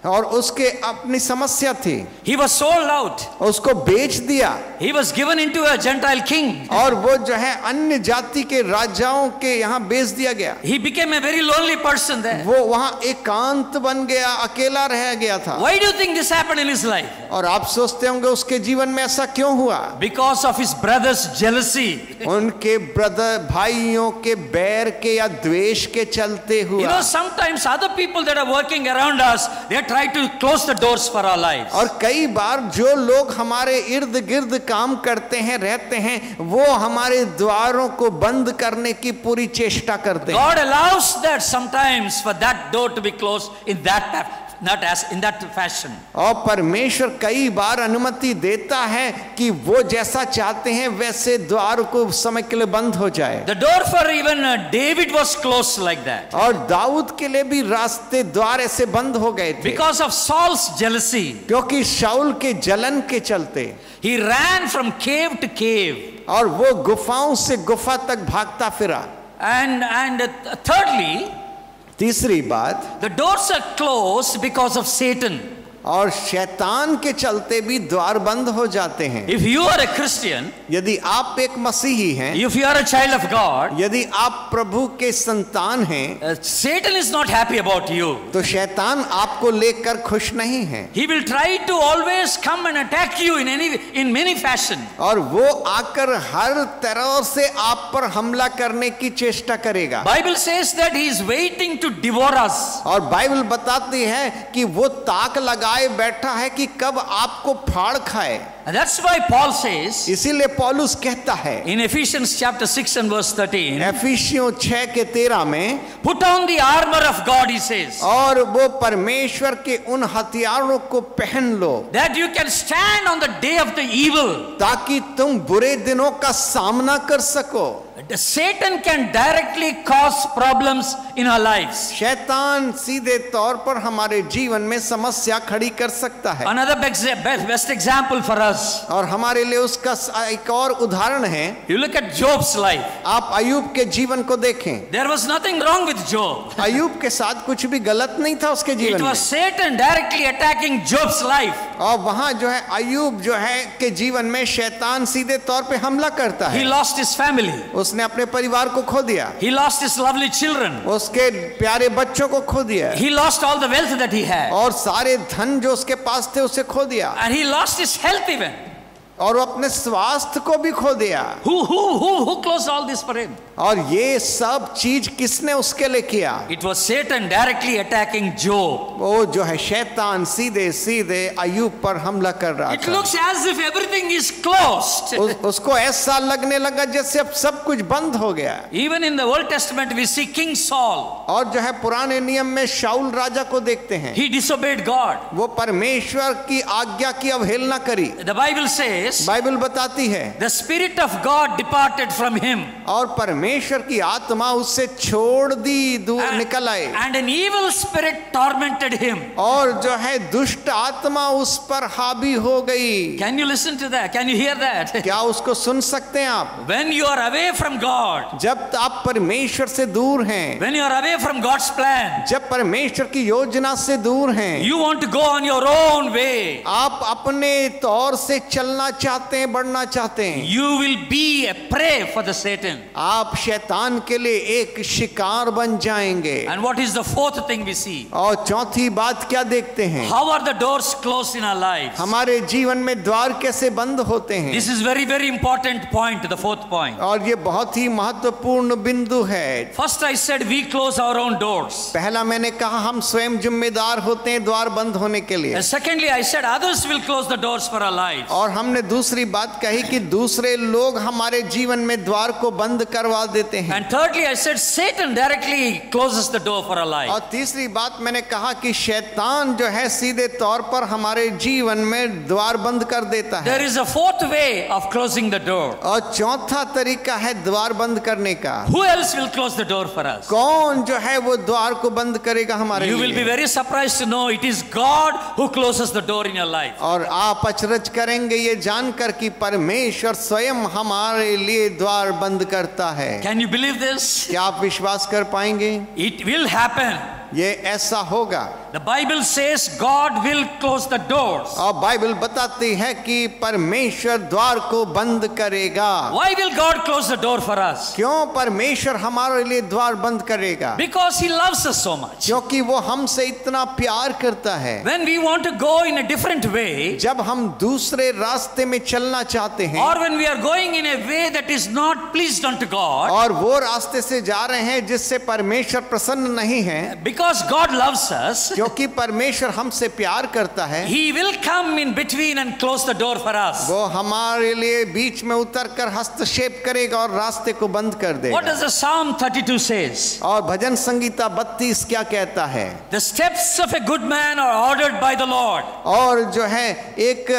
Speaker 2: और उसके अपनी समस्या थी।
Speaker 1: He was sold out.
Speaker 2: उसको बेच दिया।
Speaker 1: He was given into a Gentile king.
Speaker 2: और वो जो है अन्य जाति के राजाओं के यहाँ बेच दिया गया।
Speaker 1: He became a very lonely person there.
Speaker 2: वो वहाँ एकांत बन गया, अकेला रह गया था।
Speaker 1: Why do you think this happened in his life?
Speaker 2: और आप सोचते होंगे उसके जीवन में ऐसा क्यों हुआ?
Speaker 1: Because of his brother's jealousy.
Speaker 2: उनके ब्रदर भाइयों के बैर के या द्वेष के चलते
Speaker 1: You
Speaker 2: हुआ।
Speaker 1: know, sometimes other people that are working around us, they try to close the doors for our lives.
Speaker 2: और कई बार जो लोग हमारे इर्द गिर्द काम करते हैं, रहते हैं, वो हमारे द्वारों को बंद करने की पूरी चेष्टा करते हैं।
Speaker 1: God allows that sometimes for that door to be closed in that fashion.
Speaker 2: और परमेश्वर कई बार अनुमति देता है कि वो जैसा चाहते हैं वैसे द्वार को समय के लिए बंद हो जाए।
Speaker 1: The door for even David was closed like that.
Speaker 2: और दाऊद के लिए भी रास्ते द्वार ऐसे बंद हो गए थे।
Speaker 1: Because of Saul's jealousy.
Speaker 2: क्योंकि शाऊल के जलन के चलते
Speaker 1: He ran from cave to cave.
Speaker 2: और वो गुफाओं से गुफा तक भागता फिरा।
Speaker 1: And thirdly,
Speaker 2: तीसरी बात,
Speaker 1: the doors are closed because of Satan.
Speaker 2: और शैतान के चलते भी द्वार बंद हो जाते हैं।
Speaker 1: If you are a Christian,
Speaker 2: यदि आप एक मसीही हैं,
Speaker 1: if you are a child of God,
Speaker 2: यदि आप प्रभु के संतान हैं,
Speaker 1: Satan is not happy about you.
Speaker 2: तो शैतान आपको लेकर खुश नहीं है।
Speaker 1: He will try to always come and attack you in many fashion.
Speaker 2: और वो आकर हर तरह से आप पर हमला करने की चेष्टा करेगा।
Speaker 1: Bible says that he is waiting to devour us.
Speaker 2: और बाइबल बताती है कि वो ताक लगाए बैठा है कि कब आपको फाड़ खाए।
Speaker 1: And that's why Paul says
Speaker 2: इसीलिए पौलुस कहता है
Speaker 1: in Ephesians chapter 6 and verse 13,
Speaker 2: एफिसियों 6 के 13 में,
Speaker 1: put on the armor of God, he says,
Speaker 2: और वो परमेश्वर के उन हथियारों को पहन लो
Speaker 1: that you can stand on the day of the evil.
Speaker 2: ताकि तुम बुरे दिनों का सामना कर सको।
Speaker 1: Satan can directly cause problems in our lives.
Speaker 2: शैतान सीधे तौर पर हमारे जीवन में समस्या खड़ी कर सकता है।
Speaker 1: Another best example for us.
Speaker 2: और हमारे लिए उसका एक और उदाहरण है,
Speaker 1: You look at Job's life.
Speaker 2: आप अय्यूब के जीवन को देखें।
Speaker 1: There was nothing wrong with Job.
Speaker 2: अय्यूब के साथ कुछ भी गलत नहीं था उसके
Speaker 1: It
Speaker 2: जीवन में।
Speaker 1: was Satan directly attacking Job's life.
Speaker 2: और वहां जो है अय्यूब जो है के जीवन में शैतान सीधे तौर पे हमला करता
Speaker 1: He
Speaker 2: है।
Speaker 1: lost his family.
Speaker 2: उसने अपने परिवार को खो दिया,
Speaker 1: He lost his lovely children.
Speaker 2: उसके प्यारे बच्चों को खो दिया,
Speaker 1: He lost all the wealth that he had.
Speaker 2: और सारे धन जो उसके पास थे उसे खो दिया,
Speaker 1: And he lost his health even.
Speaker 2: और वो अपने स्वास्थ्य को भी खो दिया।
Speaker 1: Who closed all this for him?
Speaker 2: और ये सब चीज किसने उसके लिए किया?
Speaker 1: It was Satan directly attacking Job.
Speaker 2: वो जो है शैतान सीधे सीधे अय्यूब पर हमला कर रहा
Speaker 1: It
Speaker 2: था।
Speaker 1: looks as if everything is closed.
Speaker 2: उसको ऐसा लगने लगा जैसे अब सब कुछ बंद हो गया।
Speaker 1: Even in the Old Testament we see King Saul.
Speaker 2: और जो है पुराने नियम में शाऊल राजा को देखते हैं,
Speaker 1: He disobeyed God.
Speaker 2: वो परमेश्वर की आज्ञा की अवहेलना करी।
Speaker 1: The Bible says
Speaker 2: बाइबल बताती है
Speaker 1: the Spirit of God departed from him.
Speaker 2: और परमेश्वर की आत्मा उससे छोड़ दी, दूर निकल आए,
Speaker 1: And an evil spirit tormented him.
Speaker 2: और जो है दुष्ट आत्मा उस पर हावी हो गई।
Speaker 1: Can you listen to that? Can you hear that?
Speaker 2: क्या उसको सुन सकते हैं आप?
Speaker 1: When you are away from God,
Speaker 2: जब आप परमेश्वर से दूर हैं,
Speaker 1: when you are away from God's plan,
Speaker 2: जब परमेश्वर की योजना से दूर हैं,
Speaker 1: you want to go on your own way.
Speaker 2: आप अपने तौर से चलना चाहते हैं, बढ़ना चाहते हैं,
Speaker 1: You will be a prey for the Satan.
Speaker 2: आप शैतान के लिए एक शिकार बन जाएंगे।
Speaker 1: And what is the fourth thing we see?
Speaker 2: और चौथी बात क्या देखते हैं?
Speaker 1: How are the doors closed in our lives?
Speaker 2: हमारे जीवन में द्वार कैसे बंद होते हैं?
Speaker 1: This is very, very important point, the fourth point.
Speaker 2: और ये बहुत ही महत्वपूर्ण बिंदु है।
Speaker 1: First I said we close our own doors.
Speaker 2: पहला मैंने कहा हम स्वयं जिम्मेदार होते हैं द्वार बंद होने के लिए।
Speaker 1: And secondly I said others will close the doors for our lives.
Speaker 2: और हमने दूसरी बात कही कि दूसरे लोग हमारे जीवन में द्वार को बंद करवा देते हैं।
Speaker 1: And thirdly I said Satan directly closes the door for our life.
Speaker 2: और तीसरी बात मैंने कहा कि शैतान जो है सीधे तौर पर हमारे जीवन में द्वार बंद कर देता है।
Speaker 1: There is a fourth way of closing the door.
Speaker 2: और चौथा तरीका है द्वार बंद करने का।
Speaker 1: Who else will close the door for us?
Speaker 2: कौन जो है वो द्वार को बंद करेगा हमारे
Speaker 1: You
Speaker 2: लिए?
Speaker 1: will be very surprised to know it is God who closes the door in your life.
Speaker 2: और आप अचरज करेंगे ये जानकर कि परमेश्वर स्वयं हमारे लिए द्वार बंद करता है।
Speaker 1: Can you believe this?
Speaker 2: क्या आप विश्वास कर पाएंगे?
Speaker 1: It will happen.
Speaker 2: ये ऐसा होगा।
Speaker 1: The Bible says God will close the doors.
Speaker 2: और बाइबल बताती है कि परमेश्वर द्वार को बंद करेगा।
Speaker 1: Why will God close the door for us?
Speaker 2: क्यों परमेश्वर हमारे लिए द्वार बंद करेगा?
Speaker 1: Because He loves us so much.
Speaker 2: क्योंकि वो हमसे इतना प्यार करता है।
Speaker 1: When we want to go in a different way,
Speaker 2: जब हम दूसरे रास्ते में चलना चाहते हैं,
Speaker 1: or when we are going in a way that is not pleased unto God,
Speaker 2: और वो रास्ते से जा रहे हैं जिससे परमेश्वर प्रसन्न नहीं है,
Speaker 1: because God loves us,
Speaker 2: क्योंकि परमेश्वर हमसे प्यार करता है,
Speaker 1: He will come in between and close the door for us.
Speaker 2: वो हमारे लिए बीच में उतरकर हस्तक्षेप करेगा और रास्ते को बंद कर देगा।
Speaker 1: What does the Psalm 32 says?
Speaker 2: और भजन संगीता 32 क्या कहता है?
Speaker 1: The steps of a good man are ordered by the Lord.
Speaker 2: और जो है एक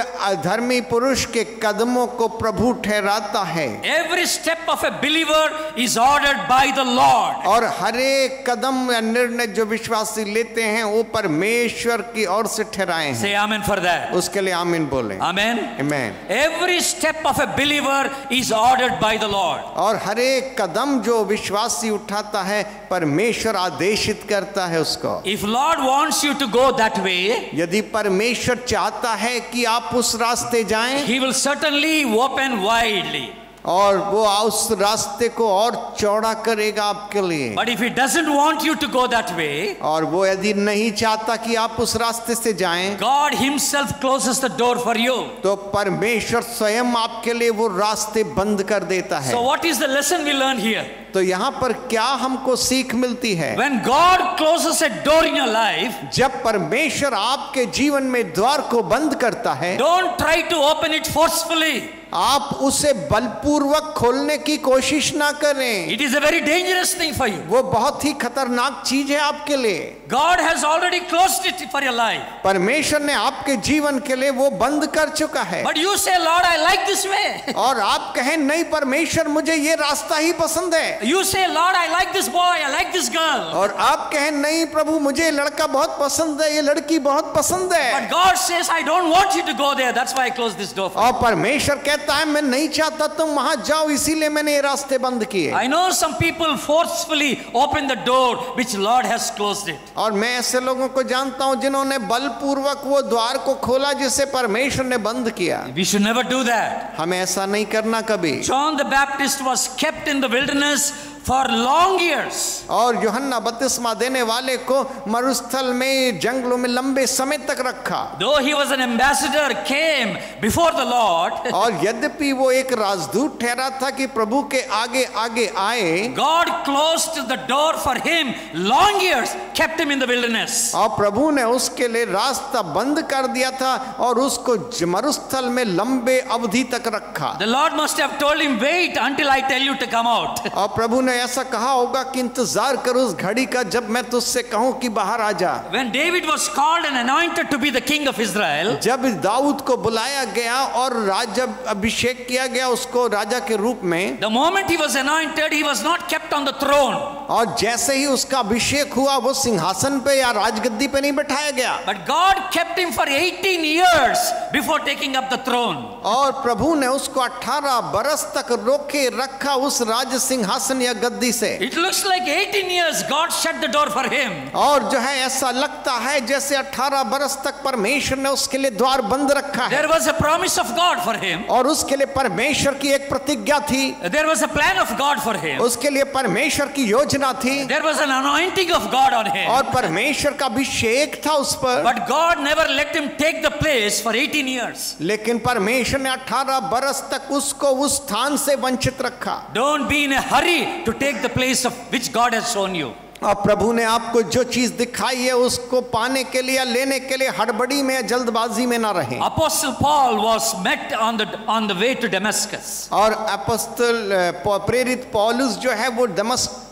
Speaker 2: धर्मी पुरुष के कदमों को प्रभु ठहराता है।
Speaker 1: Every step of a believer is ordered by the Lord.
Speaker 2: और हर एक कदम या निर्णय जो विश्वासी लेते हैं वो परमेश्वर की ओर से ठहराए हैं।
Speaker 1: Say amen for that.
Speaker 2: उसके लिए आमीन बोलें।
Speaker 1: Amen.
Speaker 2: आमीन।
Speaker 1: Every step of a believer is ordered by the Lord.
Speaker 2: और हर एक कदम जो विश्वासी उठाता है परमेश्वर आदेशित करता है उसको।
Speaker 1: If Lord wants you to go that way,
Speaker 2: यदि परमेश्वर चाहता है कि आप उस रास्ते जाएं,
Speaker 1: He will certainly open widely.
Speaker 2: और वो उस रास्ते को और चौड़ा करेगा आपके लिए।
Speaker 1: But if He doesn't want you to go that way,
Speaker 2: और वो यदि नहीं चाहता कि आप उस रास्ते से जाएं,
Speaker 1: God Himself closes the door for you.
Speaker 2: तो परमेश्वर स्वयं आपके लिए वो रास्ते बंद कर देता है।
Speaker 1: So what is the lesson we learn here?
Speaker 2: तो यहाँ पर क्या हमको सीख मिलती है?
Speaker 1: When God closes a door in your life,
Speaker 2: जब परमेश्वर आपके जीवन में द्वार को बंद करता है,
Speaker 1: don't try to open it forcefully.
Speaker 2: आप उसे बलपूर्वक खोलने की कोशिश ना करें।
Speaker 1: It is a very dangerous thing for you.
Speaker 2: वो बहुत ही खतरनाक चीज है आपके लिए।
Speaker 1: God has already closed it for your life.
Speaker 2: परमेश्वर ने आपके जीवन के लिए वो बंद कर चुका है।
Speaker 1: But you say, Lord, I like this way.
Speaker 2: और आप कहें नहीं परमेश्वर मुझे ये रास्ता ही पसंद है।
Speaker 1: You say, Lord, I like this boy, I like this girl.
Speaker 2: और आप कहें नहीं प्रभु मुझे ये लड़का बहुत पसंद है, ये लड़की बहुत पसंद है।
Speaker 1: But God says, I don't want you to go there. That's why I closed this door for you.
Speaker 2: और परमेश्वर कहता है मैं नहीं चाहता तुम वहां जाओ, इसीलिए मैंने ये रास्ते बंद किए।
Speaker 1: I know some people forcefully open the door which Lord has closed it.
Speaker 2: और मैं ऐसे लोगों को जानता हूं जिन्होंने बलपूर्वक वो द्वार को खोला जिसे परमेश्वर ने बंद किया।
Speaker 1: We should never do that.
Speaker 2: हमें ऐसा नहीं करना कभी।
Speaker 1: John the Baptist was kept in the wilderness for long years.
Speaker 2: और यूहन्ना बपतिस्मा देने वाले को मरुस्थल में जंगलों में लंबे समय तक रखा।
Speaker 1: Though he was an ambassador, came before the Lord.
Speaker 2: और यद्यपि वो एक राजदूत ठहरा था कि प्रभु के आगे आगे आए,
Speaker 1: God closed the door for him long years, kept him in the wilderness.
Speaker 2: और प्रभु ने उसके लिए रास्ता बंद कर दिया था और उसको मरुस्थल में लंबे अवधि तक रखा।
Speaker 1: The Lord must have told him, wait until I tell you to come out.
Speaker 2: और प्रभु ने ऐसा कहा होगा कि इंतजार करो उस घड़ी का जब मैं तुझसे कहूं कि बाहर आ जा।
Speaker 1: When David was called and anointed to be the king of Israel,
Speaker 2: जब दाऊद को बुलाया गया और राजा अभिषेक किया गया उसको राजा के रूप में,
Speaker 1: the moment he was anointed, he was not kept on the throne.
Speaker 2: और जैसे ही उसका अभिषेक हुआ वो सिंहासन पे या राजगद्दी पे नहीं बैठाया गया।
Speaker 1: But God kept him for 18 years before taking up the throne.
Speaker 2: और प्रभु ने उसको 18 बरस तक रोके रखा उस राज सिंहासन या गद्दी से।
Speaker 1: It looks like 18 years God shut the door for him.
Speaker 2: और जो है ऐसा लगता है जैसे 18 बरस तक परमेश्वर ने उसके लिए द्वार बंद रखा है।
Speaker 1: There was a promise of God for him.
Speaker 2: और उसके लिए परमेश्वर की एक प्रतिज्ञा थी।
Speaker 1: There was a plan of God for him.
Speaker 2: उसके लिए परमेश्वर की योजना थी।
Speaker 1: There was an anointing of God on him.
Speaker 2: और परमेश्वर का अभिषेक था उस पर।
Speaker 1: But God never let him take the place for 18 years.
Speaker 2: लेकिन परमेश्वर ने 18 बरस तक उसको उस स्थान से वंचित रखा।
Speaker 1: Don't be in a hurry to take the place of which God has shown you.
Speaker 2: और प्रभु ने आपको जो चीज दिखाई है उसको पाने के लिए या लेने के लिए हड़बड़ी में या जल्दबाजी में ना रहें।
Speaker 1: Apostle Paul was met on the way to Damascus.
Speaker 2: और अपोस्तल प्रेरित पौलुस जो है वो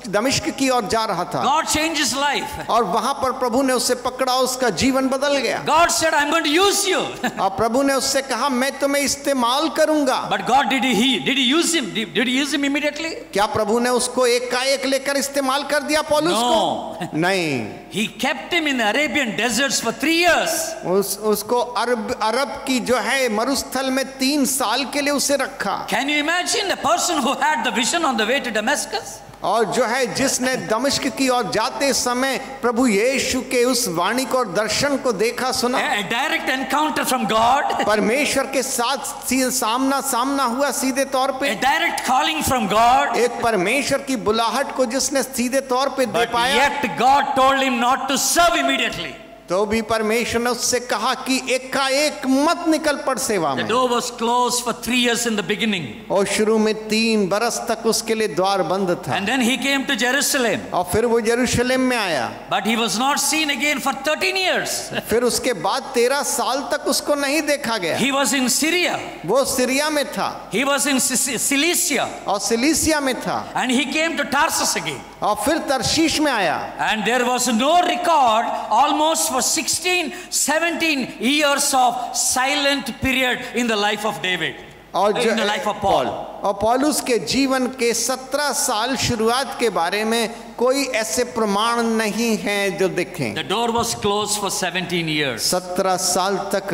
Speaker 2: दमिश्क की ओर जा रहा था।
Speaker 1: God changed his life.
Speaker 2: और वहां पर प्रभु ने उसे पकड़ा, उसका जीवन बदल गया।
Speaker 1: God said, I'm going to use you.
Speaker 2: और प्रभु ने उससे कहा मैं तुम्हें इस्तेमाल करूंगा।
Speaker 1: But God did he use him? Did he use him immediately?
Speaker 2: क्या प्रभु ने उसको एकाएक लेकर इस्तेमाल कर दिया पौलुस
Speaker 1: No.
Speaker 2: को? नहीं।
Speaker 1: He kept him in the Arabian deserts for 3 years.
Speaker 2: उसको अरब की जो है मरुस्थल में 3 साल के लिए उसे रखा।
Speaker 1: Can you imagine a person who had the vision on the way to Damascus?
Speaker 2: और जो है जिसने दमिश्क की ओर जाते समय प्रभु यीशु के उस वाणी को और दर्शन को देखा सुना।
Speaker 1: A direct encounter from God.
Speaker 2: परमेश्वर के साथ सामना हुआ सीधे तौर पे।
Speaker 1: A direct calling from God.
Speaker 2: एक परमेश्वर की बुलाहट को जिसने सीधे तौर पे दे
Speaker 1: But
Speaker 2: पाया।
Speaker 1: yet God told him not to serve immediately.
Speaker 2: तो भी परमेश्वर ने उससे कहा कि एकाएक मत निकल पड़ सेवा
Speaker 1: The
Speaker 2: में।
Speaker 1: door was closed for 3 years in the beginning.
Speaker 2: और शुरू में 3 बरस तक उसके लिए द्वार बंद था।
Speaker 1: And then he came to Jerusalem.
Speaker 2: और फिर वो यरूशलेम में आया।
Speaker 1: But he was not seen again for 13 years.
Speaker 2: फिर उसके बाद 13 साल तक उसको नहीं देखा गया।
Speaker 1: He was in Syria.
Speaker 2: वो सीरिया में था।
Speaker 1: He was in Cilicia.
Speaker 2: और सिलीसिया में था।
Speaker 1: And he came to Tarsus again.
Speaker 2: और फिर तरशीश में आया।
Speaker 1: And there was no record almost for 16-17 years of silent period in the life of David.
Speaker 2: और
Speaker 1: In the life of Paul.
Speaker 2: और पौलुस के जीवन के 17 साल शुरुआत के बारे में कोई ऐसे प्रमाण नहीं हैं जो दिखें।
Speaker 1: The door was closed for 17 years.
Speaker 2: 17 साल तक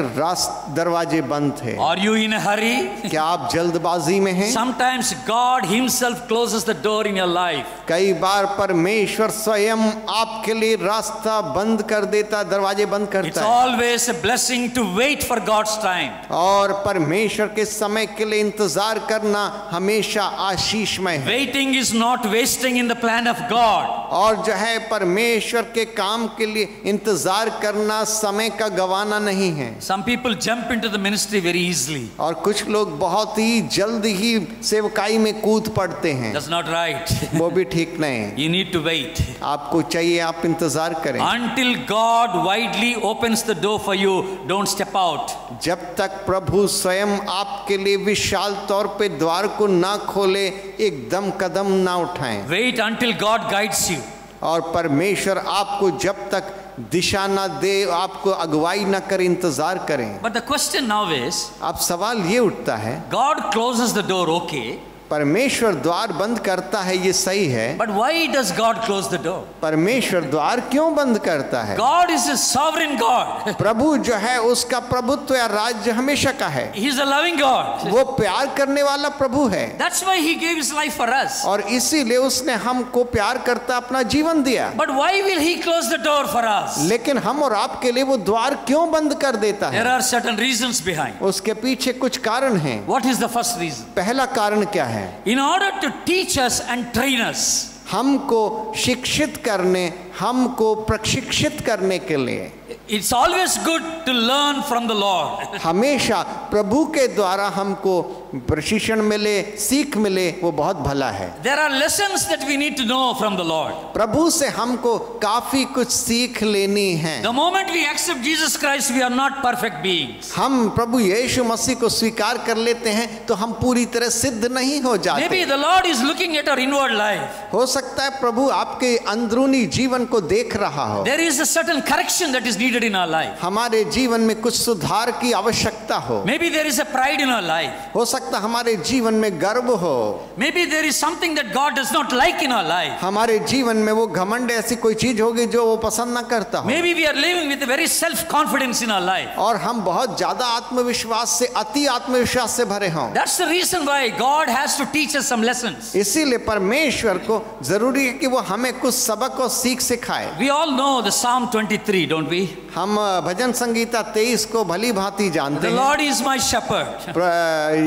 Speaker 2: दरवाजे बंद थे।
Speaker 1: Are you in a hurry?
Speaker 2: क्या आप जल्दबाजी में हैं?
Speaker 1: Sometimes God himself closes the door in your life.
Speaker 2: कई बार परमेश्वर स्वयं आपके लिए रास्ता बंद कर देता, दरवाजे बंद
Speaker 1: It's
Speaker 2: करता है।
Speaker 1: always a blessing to wait for God's time.
Speaker 2: और परमेश्वर के समय के लिए इंतजार करना हमेशा आशीषमय है।
Speaker 1: Waiting is not wasting in the plan of God.
Speaker 2: और जो है परमेश्वर के काम के लिए इंतजार करना समय का गवाना नहीं है।
Speaker 1: Some people jump into the ministry very easily.
Speaker 2: और कुछ लोग बहुत ही जल्द ही सेवकाई में कूद पड़ते हैं।
Speaker 1: That's not right.
Speaker 2: वो भी ठीक नहीं।
Speaker 1: You need to wait.
Speaker 2: आपको चाहिए आप इंतजार करें।
Speaker 1: Until God widely opens the door for you, don't step out.
Speaker 2: जब तक प्रभु स्वयं आपके लिए विशाल तौर पे द्वार को ना खोले एकदम कदम ना उठाएं।
Speaker 1: Wait until God guides you.
Speaker 2: और परमेश्वर आपको जब तक दिशा ना दे, आपको अगुवाई ना करे, इंतजार करें।
Speaker 1: But the question now is,
Speaker 2: अब सवाल ये उठता है,
Speaker 1: God closes the door, okay.
Speaker 2: परमेश्वर द्वार बंद करता है, ये सही है।
Speaker 1: But why does God close the door?
Speaker 2: परमेश्वर द्वार क्यों बंद करता है?
Speaker 1: God is a sovereign God.
Speaker 2: प्रभु जो है उसका प्रभुत्व या राज्य हमेशा का है।
Speaker 1: He is a loving God.
Speaker 2: वो प्यार करने वाला प्रभु है।
Speaker 1: That's why He gave His life for us.
Speaker 2: और इसीलिए उसने हमको प्यार करता अपना जीवन दिया।
Speaker 1: But why will He close the door for us?
Speaker 2: लेकिन हम और आपके लिए वो द्वार क्यों बंद कर देता है?
Speaker 1: There are certain reasons behind.
Speaker 2: उसके पीछे कुछ कारण हैं।
Speaker 1: What is the first reason?
Speaker 2: पहला कारण क्या है?
Speaker 1: In order to teach us and train us.
Speaker 2: हमको शिक्षित करने, हमको प्रशिक्षित करने के लिए।
Speaker 1: It's always good to learn from the Lord.
Speaker 2: हमेशा प्रभु के द्वारा हमको प्रशिक्षण मिले, सीख मिले, वो बहुत भला है।
Speaker 1: There are lessons that we need to know from the Lord.
Speaker 2: प्रभु से हमको काफी कुछ सीख लेनी है।
Speaker 1: The moment we accept Jesus Christ, we are not perfect beings.
Speaker 2: हम प्रभु यीशु मसीह को स्वीकार कर लेते हैं तो हम पूरी तरह सिद्ध नहीं हो जाते।
Speaker 1: Maybe the Lord is looking at our inward life.
Speaker 2: हो सकता है प्रभु आपके अंदरूनी जीवन को देख रहा हो।
Speaker 1: There is a certain correction that is needed in our life.
Speaker 2: हमारे जीवन में कुछ सुधार की आवश्यकता हो।
Speaker 1: Maybe there is a pride in our life.
Speaker 2: हो सकता हमारे जीवन में गर्व हो।
Speaker 1: Maybe there is something that God does not like in our life.
Speaker 2: हमारे जीवन में वो घमंड ऐसी कोई चीज होगी जो वो पसंद ना करता हो।
Speaker 1: Maybe we are living with a very self confidence in our life.
Speaker 2: और हम बहुत ज्यादा आत्मविश्वास से, अति आत्मविश्वास से भरे हों।
Speaker 1: That's the reason why God has to teach us some lessons.
Speaker 2: इसीलिए परमेश्वर को जरूरी है कि वो हमें कुछ सबक और सीख सिखाए।
Speaker 1: We all know the Psalm 23, don't we?
Speaker 2: हम भजन संगीता 23 को भली भांति जानते
Speaker 1: The
Speaker 2: हैं।
Speaker 1: Lord is my shepherd.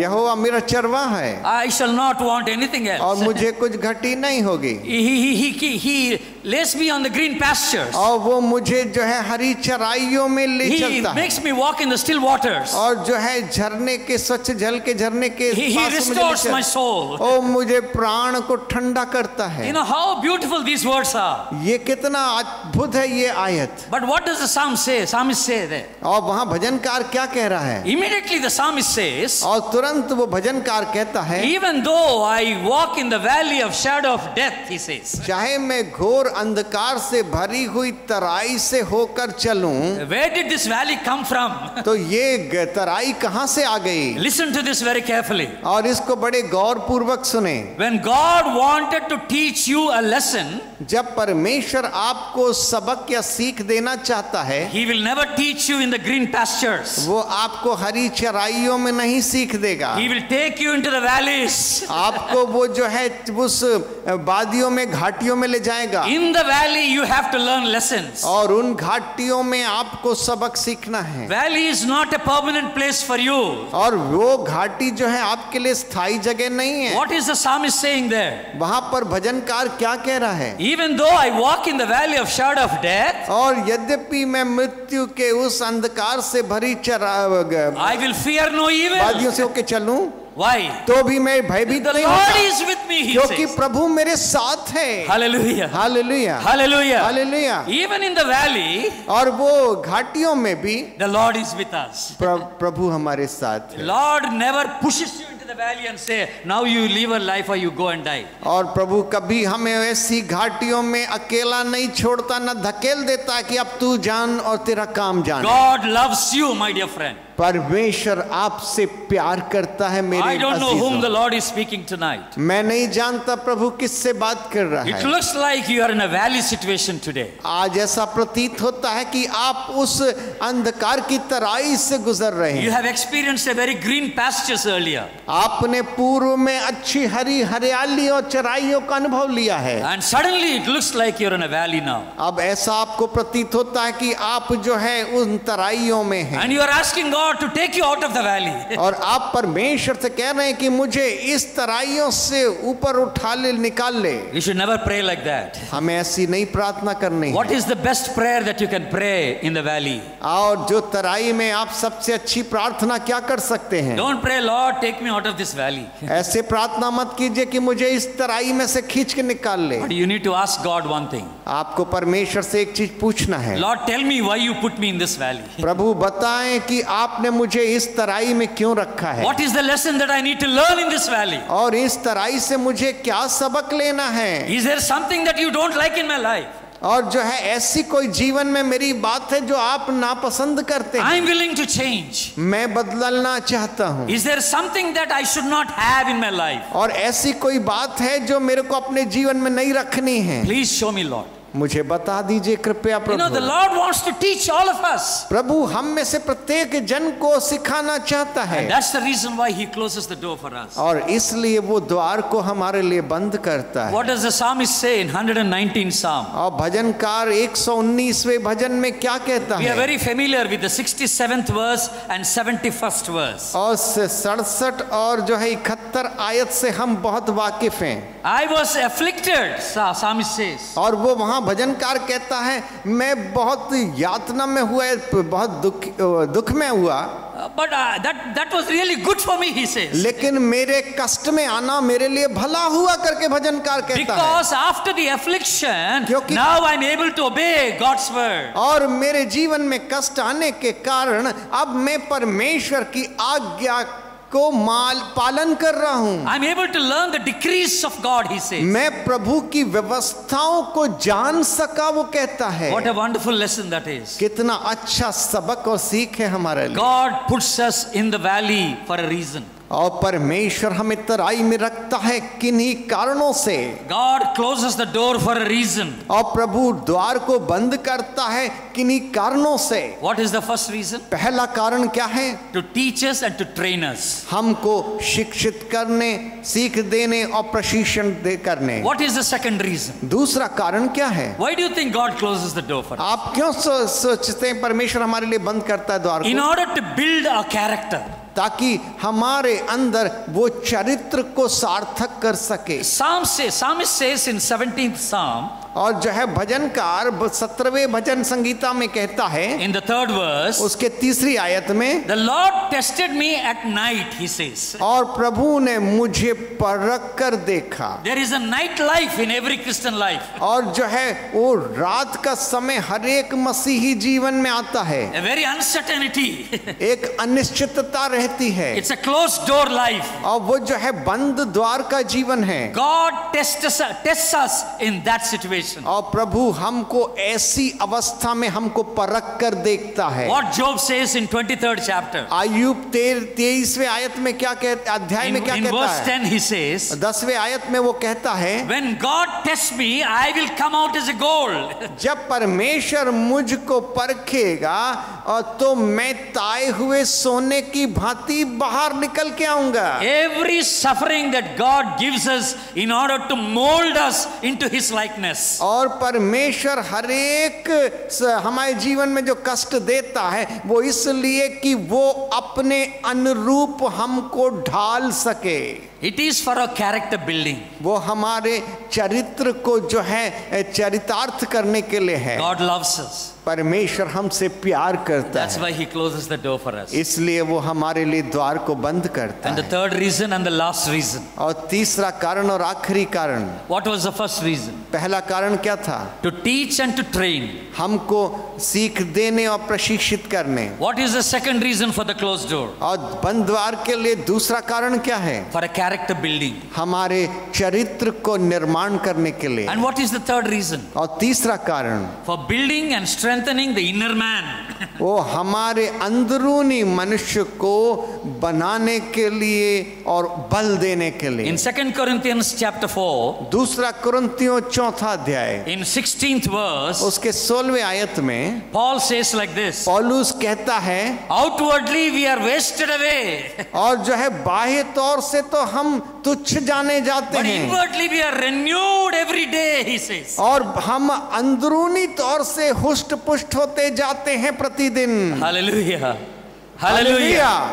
Speaker 2: यहोवा मेरा चरवाहा है
Speaker 1: I shall not want anything else.
Speaker 2: और मुझे कुछ घटी नहीं होगी।
Speaker 1: He lays me on the green pastures.
Speaker 2: और वो मुझे जो है हरी चराइयों में ले
Speaker 1: He
Speaker 2: चलता है।
Speaker 1: makes me walk in the still waters.
Speaker 2: और जो है झरने के, स्वच्छ जल के झरने के
Speaker 1: He
Speaker 2: पास मुझे ले
Speaker 1: restores my
Speaker 2: चलता है।
Speaker 1: soul.
Speaker 2: ओ मुझे प्राण को ठंडा करता है।
Speaker 1: You know how beautiful these words are.
Speaker 2: ये कितना अद्भुत है ये आयत।
Speaker 1: But what does the psalmist say there?
Speaker 2: और वहाँ भजनकार क्या कह रहा है?
Speaker 1: Immediately the psalmist says,
Speaker 2: और तुरंत वो भजनकार कहता है,
Speaker 1: even though I walk in the valley of shadow of death, he says,
Speaker 2: चाहे मैं घोर अंधकार से भरी हुई तराई से होकर चलूं,
Speaker 1: where did this valley come from?
Speaker 2: तो ये तराई कहाँ से आ गई?
Speaker 1: Listen to this very carefully.
Speaker 2: और इसको बड़े गौर पूर्वक सुने।
Speaker 1: When God wanted to teach you a lesson,
Speaker 2: जब परमेश्वर आपको सबक या सीख देना चाहता है,
Speaker 1: He will never teach you in the green pastures.
Speaker 2: वो आपको हरी चराइयों में नहीं सीख देगा।
Speaker 1: He will take you into the valleys.
Speaker 2: आपको वो जो है उस वादियों में, घाटियों में ले जाएगा।
Speaker 1: In the valley you have to learn lessons.
Speaker 2: और उन घाटियों में आपको सबक सीखना है।
Speaker 1: Valley is not a permanent place for you.
Speaker 2: और वो घाटी जो है आपके लिए स्थायी जगह नहीं है।
Speaker 1: What is the psalmist saying there?
Speaker 2: वहां पर भजनकार क्या कह रहा है?
Speaker 1: Even though I walk in the valley of shadow of death,
Speaker 2: और यद्यपि मैं मृत्यु के उस अंधकार से भरी
Speaker 1: I will fear no evil.
Speaker 2: वादियों से होके चलूं,
Speaker 1: Why?
Speaker 2: तो भी मैं भयभीत
Speaker 1: The
Speaker 2: नहीं
Speaker 1: Lord
Speaker 2: होता,
Speaker 1: is with me, he
Speaker 2: क्योंकि
Speaker 1: says.
Speaker 2: प्रभु मेरे साथ है।
Speaker 1: Hallelujah.
Speaker 2: Hallelujah,
Speaker 1: Hallelujah.
Speaker 2: Hallelujah.
Speaker 1: Even in the valley,
Speaker 2: और वो घाटियों में भी
Speaker 1: the Lord is with us.
Speaker 2: प्रभु हमारे साथ है।
Speaker 1: Lord never pushes you into the valley and say, now you live a life or you go and die.
Speaker 2: और प्रभु कभी हमें ऐसी घाटियों में अकेला नहीं छोड़ता, न धकेल देता कि अब तू जान और तेरा काम जान।
Speaker 1: God loves you, my dear friend.
Speaker 2: परमेश्वर आपसे प्यार करता है मेरे
Speaker 1: I don't know whom
Speaker 2: अजीजों।
Speaker 1: the Lord is speaking tonight.
Speaker 2: मैं नहीं जानता प्रभु किससे बात कर रहा
Speaker 1: It
Speaker 2: है।
Speaker 1: looks like you are in a valley situation today.
Speaker 2: आज ऐसा प्रतीत होता है कि आप उस अंधकार की तराई से गुजर रहे
Speaker 1: You
Speaker 2: हैं।
Speaker 1: have experienced a very green pastures earlier.
Speaker 2: आपने पूर्व में अच्छी हरी हरियाली और चराइयों का अनुभव लिया है।
Speaker 1: And suddenly it looks like you're in a valley now.
Speaker 2: अब ऐसा आपको प्रतीत होता है कि आप जो है उन तराइयों में हैं।
Speaker 1: And you are asking God, Lord to take you out of the valley.
Speaker 2: और आप परमेश्वर से कह रहे हैं कि मुझे इस तराइयों से ऊपर उठा ले, निकाल ले।
Speaker 1: We should never pray like that.
Speaker 2: हमें ऐसी नहीं प्रार्थना करनी है।
Speaker 1: What is the best prayer that you can pray in the valley?
Speaker 2: और जो तराई में आप सबसे अच्छी प्रार्थना क्या कर सकते हैं?
Speaker 1: Don't pray, Lord, take me out of this valley.
Speaker 2: ऐसे प्रार्थना मत कीजिए कि मुझे इस तराई में से खींच के निकाल ले।
Speaker 1: But you need to ask God one thing.
Speaker 2: आपको परमेश्वर से एक चीज पूछना है।
Speaker 1: Lord, tell me why you put me in this valley.
Speaker 2: प्रभु बताएं कि आपने मुझे इस तराई में क्यों रखा है?
Speaker 1: What is the lesson that I need to learn in this valley?
Speaker 2: और इस तराई से मुझे क्या सबक लेना है?
Speaker 1: Is there something that you don't like in my life?
Speaker 2: और जो है ऐसी कोई जीवन में मेरी बात है जो आप नापसंद करते हैं।
Speaker 1: I'm willing to change.
Speaker 2: मैं बदलना चाहता हूँ।
Speaker 1: Is there something that I should not have in my life?
Speaker 2: और ऐसी कोई बात है जो मेरे को अपने जीवन में नहीं रखनी है।
Speaker 1: Please show me, Lord.
Speaker 2: मुझे बता दीजिए कृपया
Speaker 1: You know, the
Speaker 2: Prabhu.
Speaker 1: Lord wants to teach all of us.
Speaker 2: प्रभु हम में से प्रत्येक जन को सिखाना चाहता है।
Speaker 1: And that's the reason why He closes the door for us.
Speaker 2: और इसलिए वो द्वार को हमारे लिए बंद करता है।
Speaker 1: What does the psalmist say in 119 Psalm?
Speaker 2: और भजनकार 119वें भजन में क्या कहता
Speaker 1: We are
Speaker 2: है?
Speaker 1: very familiar with the 67th verse and 71st verse.
Speaker 2: और 67 और जो है 71 आयत से हम बहुत वाकिफ हैं।
Speaker 1: I was afflicted, psalmist says.
Speaker 2: और वो वहाँ भजनकार कहता है मैं बहुत यातना में हुआ, बहुत दुख में हुआ।
Speaker 1: But that was really good for me, he says.
Speaker 2: लेकिन मेरे कष्ट में आना मेरे लिए भला हुआ करके भजनकार कहता है।
Speaker 1: Because after the affliction,
Speaker 2: क्योंकि
Speaker 1: now I'm able to obey God's word.
Speaker 2: और मेरे जीवन में कष्ट आने के कारण अब मैं परमेश्वर की आज्ञा को पालन कर रहा हूं।
Speaker 1: I'm able to learn the decrees of God, he says.
Speaker 2: मैं प्रभु की व्यवस्थाओं को जान सका, वो कहता है।
Speaker 1: What a wonderful lesson that is.
Speaker 2: कितना अच्छा सबक और सीख है हमारे लिए।
Speaker 1: God puts us in the valley for a reason.
Speaker 2: और परमेश्वर हमें तराई में रखता है किन्हीं कारणों से।
Speaker 1: God closes the door for a reason.
Speaker 2: और प्रभु द्वार को बंद करता है किन्हीं कारणों से।
Speaker 1: What is the first reason?
Speaker 2: पहला कारण क्या है?
Speaker 1: To teach us and to train us.
Speaker 2: हमको शिक्षित करने, सीख देने और प्रशिक्षण करने।
Speaker 1: What is the second reason?
Speaker 2: दूसरा कारण क्या है?
Speaker 1: Why do you think God closes the door for us?
Speaker 2: आप क्यों सोचते हैं परमेश्वर हमारे लिए बंद करता है द्वार को?
Speaker 1: In order to build a character.
Speaker 2: ताकि हमारे अंदर वो चरित्र को सार्थक कर सके।
Speaker 1: Psalmist says in 17th Psalm,
Speaker 2: और जो है भजनकार 17वें भजन संगीता में कहता है,
Speaker 1: in the 3rd verse,
Speaker 2: उसके 3री आयत में,
Speaker 1: the Lord tested me at night, he says.
Speaker 2: और प्रभु ने मुझे परख कर देखा।
Speaker 1: There is a night life in every Christian life.
Speaker 2: और जो है वो रात का समय हर एक मसीही जीवन में आता है।
Speaker 1: A very uncertainty.
Speaker 2: एक अनिश्चितता रहती है।
Speaker 1: It's a closed door life.
Speaker 2: और वो जो है बंद द्वार का जीवन है।
Speaker 1: God tests us in that situation.
Speaker 2: और प्रभु हमको ऐसी अवस्था में हमको परख कर देखता है।
Speaker 1: What Job says in 23rd chapter.
Speaker 2: Ayub 23वें आयत में क्या कहता, अध्याय में क्या कहता है?
Speaker 1: In verse 10 he says,
Speaker 2: 10वें आयत में वो कहता है,
Speaker 1: when God tests me, I will come out as a gold.
Speaker 2: जब परमेश्वर मुझको परखेगा और तो मैं ताए हुए सोने की भांति बाहर निकल के आऊंगा।
Speaker 1: Every suffering that God gives us in order to mold us into His likeness.
Speaker 2: और परमेश्वर हर एक हमारे जीवन में जो कष्ट देता है वो इसलिए कि वो अपने अनुरूप हमको ढाल सके।
Speaker 1: It is for a character building.
Speaker 2: वो हमारे चरित्र को जो है चरितार्थ करने के लिए है।
Speaker 1: God loves us.
Speaker 2: परमेश्वर हमसे प्यार करता
Speaker 1: That's
Speaker 2: है।
Speaker 1: why He closes the door for us.
Speaker 2: इसलिए वो हमारे लिए द्वार को बंद करता
Speaker 1: And the
Speaker 2: है।
Speaker 1: third reason and the last reason.
Speaker 2: और तीसरा कारण और आखिरी कारण।
Speaker 1: What was the first reason?
Speaker 2: पहला कारण क्या था?
Speaker 1: To teach and to train.
Speaker 2: हमको सीख देने और प्रशिक्षित करने।
Speaker 1: What is the second reason for the closed door?
Speaker 2: और बंद द्वार के लिए दूसरा कारण क्या है?
Speaker 1: For a character building.
Speaker 2: हमारे चरित्र को निर्माण करने के लिए।
Speaker 1: And what is the third reason?
Speaker 2: और तीसरा कारण
Speaker 1: For building and strengthening the inner man.
Speaker 2: वो हमारे अंदरूनी मनुष्य को बनाने के लिए और बल देने के लिए।
Speaker 1: In 2 Corinthians chapter 4,
Speaker 2: दूसरा कुरिन्थियों 4था अध्याय,
Speaker 1: in 16th verse,
Speaker 2: उसके 16वें आयत में
Speaker 1: Paul says like this,
Speaker 2: पौलुस कहता है,
Speaker 1: outwardly we are wasted away,
Speaker 2: और जो है बाह्य तौर से तो हम तुच्छ जाने जाते
Speaker 1: but
Speaker 2: हैं,
Speaker 1: inwardly we are renewed every day, he says.
Speaker 2: और हम अंदरूनी तौर से हुष्ट पुष्ट होते जाते हैं प्रतिदिन।
Speaker 1: Hallelujah. Hallelujah.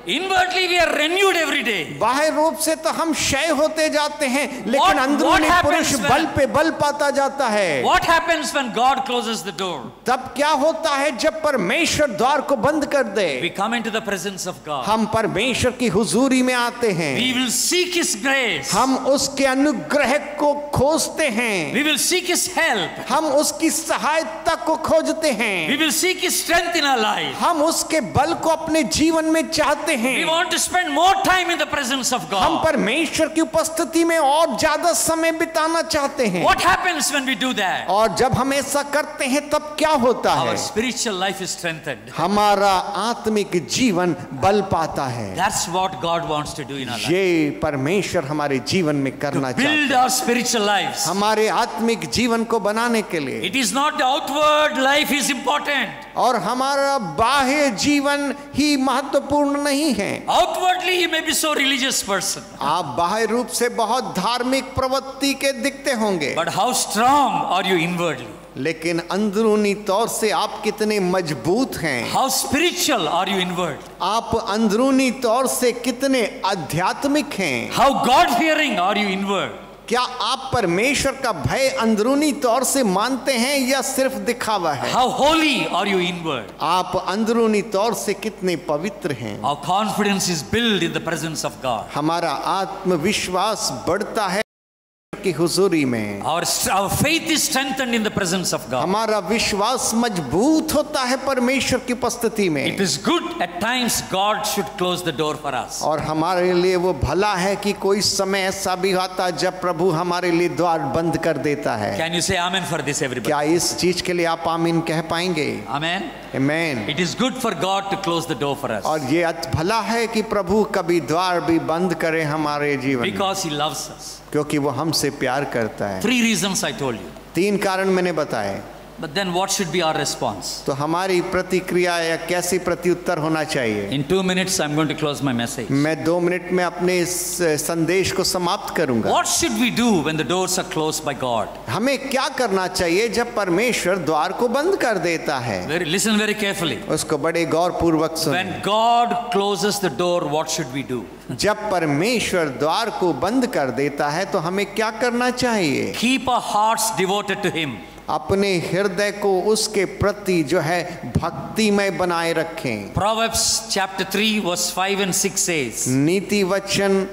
Speaker 1: Inwardly we are renewed every day.
Speaker 2: बाह्य रूप से तो हम क्षय होते जाते हैं, लेकिन
Speaker 1: What
Speaker 2: अंदरूनी
Speaker 1: happens
Speaker 2: पुरुष
Speaker 1: when-
Speaker 2: बल पे बल पाता जाता है।
Speaker 1: What happens when God closes the door?
Speaker 2: तब क्या होता है जब परमेश्वर द्वार को बंद कर दे?
Speaker 1: We come into the presence of God.
Speaker 2: हम परमेश्वर की हुजूरी में आते हैं,
Speaker 1: We will seek His grace.
Speaker 2: हम उसके अनुग्रह को खोजते हैं,
Speaker 1: We will seek His help.
Speaker 2: हम उसकी सहायता को खोजते
Speaker 1: We
Speaker 2: हैं,
Speaker 1: will seek His strength in our life.
Speaker 2: हम उसके बल को अपने जीवन में चाहते
Speaker 1: We
Speaker 2: हैं।
Speaker 1: want to spend more time in the presence of
Speaker 2: हम
Speaker 1: God.
Speaker 2: परमेश्वर की उपस्थिति में और ज्यादा समय बिताना चाहते हैं।
Speaker 1: What happens when we do that?
Speaker 2: और जब हम ऐसा करते हैं तब क्या होता है?
Speaker 1: Our spiritual life is strengthened.
Speaker 2: हमारा आत्मिक जीवन बल पाता है।
Speaker 1: That's what God wants to do in our life.
Speaker 2: ये परमेश्वर हमारे जीवन में करना चाहता है,
Speaker 1: Build our spiritual lives.
Speaker 2: हमारे आत्मिक जीवन को बनाने के लिए।
Speaker 1: It is not the outward life is important.
Speaker 2: और हमारा बाह्य जीवन ही महत्वपूर्ण नहीं है।
Speaker 1: Outwardly you may be so religious person.
Speaker 2: आप बाह्य रूप से बहुत धार्मिक प्रवृत्ति के दिखते होंगे,
Speaker 1: But how strong are you inwardly?
Speaker 2: लेकिन अंदरूनी तौर से आप कितने मजबूत हैं?
Speaker 1: How spiritual are you inward?
Speaker 2: आप अंदरूनी तौर से कितने आध्यात्मिक हैं?
Speaker 1: How God-fearing are you inward?
Speaker 2: क्या आप परमेश्वर का भय अंदरूनी तौर से मानते हैं या सिर्फ दिखावा है?
Speaker 1: How holy are you inward?
Speaker 2: आप अंदरूनी तौर से कितने पवित्र हैं?
Speaker 1: Our confidence is built in the presence of God.
Speaker 2: हमारा आत्मविश्वास बढ़ता है की हुजूरी में।
Speaker 1: Our faith is strengthened in the presence of God.
Speaker 2: हमारा विश्वास मजबूत होता है परमेश्वर की उपस्थिति में।
Speaker 1: It is good at times God should close the door for us.
Speaker 2: और हमारे लिए वो भला है कि कोई समय ऐसा भी आता है जब प्रभु हमारे लिए द्वार बंद कर देता है।
Speaker 1: Can you say amen for this everybody?
Speaker 2: क्या इस चीज के लिए आप आमीन कह पाएंगे?
Speaker 1: Amen.
Speaker 2: आमीन।
Speaker 1: It is good for God to close the door for us.
Speaker 2: और ये भला है कि प्रभु कभी द्वार भी बंद करे हमारे जीवन में,
Speaker 1: Because He loves us.
Speaker 2: क्योंकि वो हमसे प्यार करता है।
Speaker 1: 3 reasons I told you.
Speaker 2: 3 कारण मैंने बताए।
Speaker 1: But then what should be our response?
Speaker 2: तो हमारी प्रतिक्रिया या कैसी प्रत्युत्तर होना चाहिए?
Speaker 1: In 2 minutes I'm going to close my message.
Speaker 2: मैं 2 मिनट में अपने इस संदेश को समाप्त करूंगा।
Speaker 1: What should we do when the doors are closed by God?
Speaker 2: हमें क्या करना चाहिए जब परमेश्वर द्वार को बंद कर देता है?
Speaker 1: Listen very carefully.
Speaker 2: उसको बड़े गौर पूर्वक सुनें।
Speaker 1: When God closes the door, what should we do?
Speaker 2: जब परमेश्वर द्वार को बंद कर देता है तो हमें क्या करना चाहिए?
Speaker 1: Keep our hearts devoted to Him.
Speaker 2: अपने हृदय को उसके प्रति जो है भक्तिमय बनाए रखें।
Speaker 1: Proverbs chapter 3 verse 5 and 6 says.
Speaker 2: नीति वचन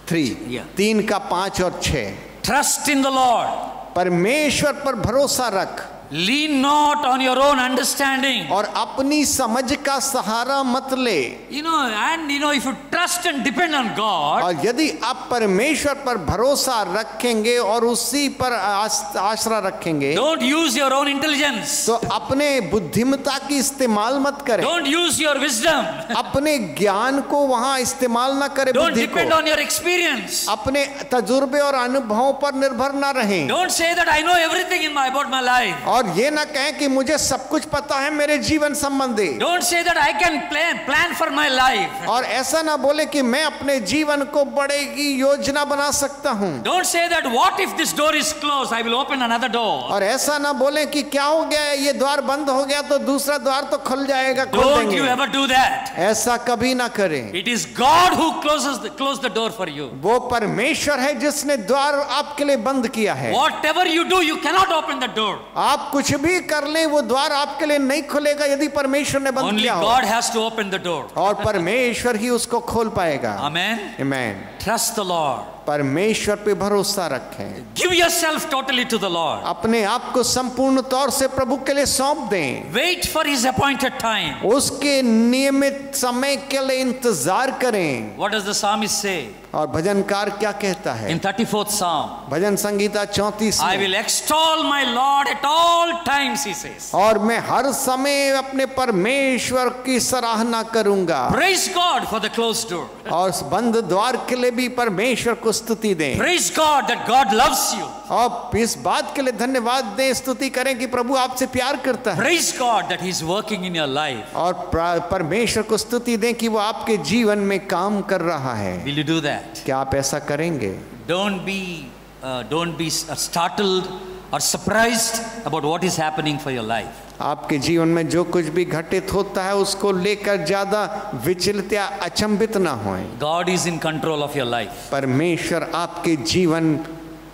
Speaker 2: 3 का 5 और 6।
Speaker 1: Trust in the Lord.
Speaker 2: परमेश्वर पर भरोसा रख।
Speaker 1: Lean not on your own understanding.
Speaker 2: और अपनी समझ का सहारा मत ले।
Speaker 1: If you trust and depend on God,
Speaker 2: और यदि आप परमेश्वर पर भरोसा रखेंगे और उसी पर आश्रय रखेंगे,
Speaker 1: don't use your own intelligence.
Speaker 2: तो अपने बुद्धिमत्ता की इस्तेमाल मत करें।
Speaker 1: Don't use your wisdom.
Speaker 2: अपने ज्ञान को वहां इस्तेमाल ना करें।
Speaker 1: Don't
Speaker 2: बुद्धि
Speaker 1: depend
Speaker 2: को
Speaker 1: on your experience.
Speaker 2: अपने तजुर्बे और अनुभवों पर निर्भर ना रहें।
Speaker 1: Don't say that I know everything about my life.
Speaker 2: और ये ना कहें कि मुझे सब कुछ पता है मेरे जीवन संबंधी।
Speaker 1: Don't say that I can plan for my life.
Speaker 2: और ऐसा ना बोले कि मैं अपने जीवन को बड़े की योजना बना सकता हूँ।
Speaker 1: Don't say that what if this door is closed, I will open another door.
Speaker 2: और ऐसा ना बोले कि क्या हो गया, ये द्वार बंद हो गया तो दूसरा द्वार तो खुल जाएगा, खोल
Speaker 1: Don't
Speaker 2: देंगे।
Speaker 1: you ever do that.
Speaker 2: ऐसा कभी ना करें।
Speaker 1: It is God who close the door for you.
Speaker 2: वो परमेश्वर है जिसने द्वार आपके लिए बंद किया है।
Speaker 1: Whatever you do, you cannot open the door.
Speaker 2: आप कुछ भी कर लें वो द्वार आपके लिए नहीं खुलेगा यदि परमेश्वर ने बंद
Speaker 1: Only
Speaker 2: किया हो।
Speaker 1: God has to open the door.
Speaker 2: और परमेश्वर ही उसको खोल पाएगा।
Speaker 1: Amen.
Speaker 2: आमीन।
Speaker 1: Trust the Lord.
Speaker 2: परमेश्वर पे भरोसा रखें।
Speaker 1: Give yourself totally to the Lord.
Speaker 2: अपने आप को संपूर्ण तौर से प्रभु के लिए सौंप दें।
Speaker 1: Wait for His appointed time.
Speaker 2: उसके नियमित समय के लिए इंतजार करें।
Speaker 1: What does the psalmist say?
Speaker 2: और भजनकार क्या कहता है?
Speaker 1: In 34th Psalm,
Speaker 2: bhajan Sangeeta 34
Speaker 1: I will extol my Lord at all times, he says.
Speaker 2: और मैं हर समय अपने परमेश्वर की सराहना करूंगा।
Speaker 1: Praise God for the closed door.
Speaker 2: और बंद द्वार के लिए भी परमेश्वर को स्तुति दें।
Speaker 1: Praise God that God loves you.
Speaker 2: और इस बात के लिए धन्यवाद दें, स्तुति करें कि प्रभु आपसे प्यार करता है।
Speaker 1: Praise God that He's working in your life.
Speaker 2: और परमेश्वर को स्तुति दें कि वो आपके जीवन में काम कर रहा है।
Speaker 1: Will you do that?
Speaker 2: क्या आप ऐसा करेंगे?
Speaker 1: Don't be startled or surprised about what is happening for your life.
Speaker 2: आपके जीवन में जो कुछ भी घटित होता है उसको लेकर ज्यादा विचलित या अचंभित ना होएं।
Speaker 1: God is in control of your life.
Speaker 2: परमेश्वर आपके जीवन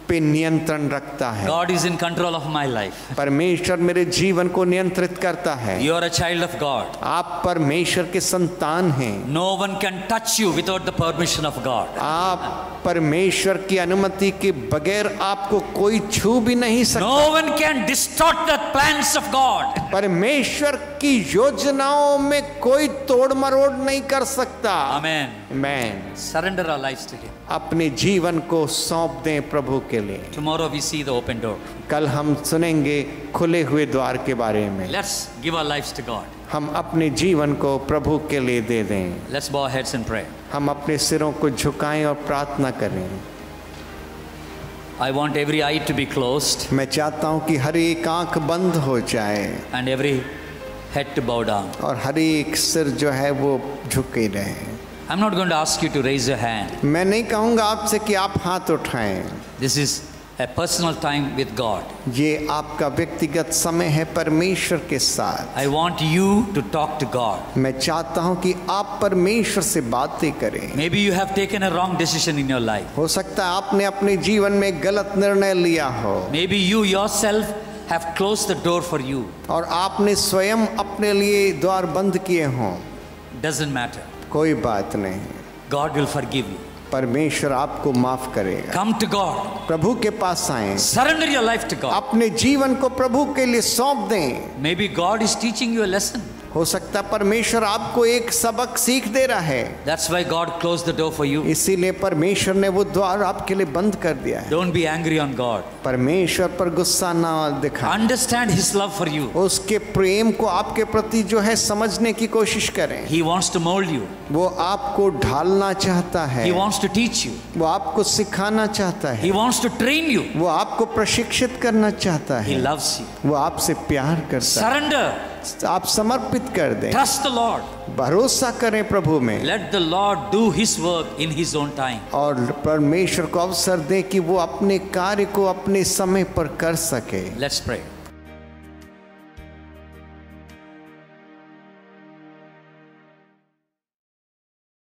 Speaker 2: पे नियंत्रण रखता है।
Speaker 1: God is in control of my life.
Speaker 2: परमेश्वर मेरे जीवन को नियंत्रित करता है।
Speaker 1: You are a child of God.
Speaker 2: आप परमेश्वर के संतान हैं।
Speaker 1: No one can touch you without the permission of God.
Speaker 2: आप परमेश्वर की अनुमति के बगैर आपको कोई छू भी नहीं सकता।
Speaker 1: No one can distort the plans of God.
Speaker 2: परमेश्वर की योजनाओं में कोई तोड़ मरोड़ नहीं कर सकता।
Speaker 1: Amen.
Speaker 2: Amen.
Speaker 1: Surrender our lives to Him.
Speaker 2: अपने जीवन को सौंप दें प्रभु के लिए।
Speaker 1: Tomorrow we see the open door.
Speaker 2: कल हम सुनेंगे खुले हुए द्वार के बारे में।
Speaker 1: Let's give our lives to God.
Speaker 2: हम अपने जीवन को प्रभु के लिए दे दें।
Speaker 1: Let's bow our heads and pray.
Speaker 2: हम अपने सिरों को झुकाएं और प्रार्थना करें।
Speaker 1: I want every eye to be closed
Speaker 2: मैं चाहता हूं कि हर एक आंख बंद हो जाए
Speaker 1: and every head to bow down.
Speaker 2: और हर एक सिर जो है वो झुके रहे।
Speaker 1: I'm not going to ask you to raise your hand.
Speaker 2: मैं नहीं कहूंगा आपसे कि आप हाथ उठाएं।
Speaker 1: This is a personal time with God.
Speaker 2: ये आपका व्यक्तिगत समय है परमेश्वर के साथ।
Speaker 1: I want you to talk to God.
Speaker 2: मैं चाहता हूं कि आप परमेश्वर से बातें करें।
Speaker 1: Maybe you have taken a wrong decision in your life.
Speaker 2: हो सकता है आपने अपने जीवन में गलत निर्णय लिया हो।
Speaker 1: Maybe you yourself have closed the door for you.
Speaker 2: और आपने स्वयं अपने लिए द्वार बंद किए हों।
Speaker 1: Doesn't matter.
Speaker 2: कोई बात नहीं।
Speaker 1: God will forgive you.
Speaker 2: परमेश्वर आपको माफ करेगा।
Speaker 1: Come to God.
Speaker 2: प्रभु के पास आएं।
Speaker 1: Surrender your life to God.
Speaker 2: अपने जीवन को प्रभु के लिए सौंप दें।
Speaker 1: Maybe God is teaching you a lesson.
Speaker 2: हो सकता है परमेश्वर आपको एक सबक सीख दे रहा है।
Speaker 1: That's why God closed the door for you.
Speaker 2: इसीलिए परमेश्वर ने वो द्वार आपके लिए बंद कर दिया है।
Speaker 1: Don't be angry on God.
Speaker 2: परमेश्वर पर गुस्सा ना दिखाएं।
Speaker 1: Understand His love for you.
Speaker 2: उसके प्रेम को आपके प्रति जो है समझने की कोशिश करें।
Speaker 1: He wants to mold you.
Speaker 2: वो आपको ढालना चाहता है।
Speaker 1: He wants to teach you.
Speaker 2: वो आपको सिखाना चाहता है।
Speaker 1: He wants to train you.
Speaker 2: वो आपको प्रशिक्षित करना चाहता
Speaker 1: He
Speaker 2: है।
Speaker 1: loves you.
Speaker 2: वो आपसे प्यार करता
Speaker 1: Surrender.
Speaker 2: है। आप समर्पित कर दें।
Speaker 1: Trust the Lord.
Speaker 2: भरोसा करें प्रभु में।
Speaker 1: Let the Lord do His work in His own time.
Speaker 2: और परमेश्वर को अवसर दें कि वो अपने कार्य को अपने समय पर कर सके।
Speaker 1: Let's pray.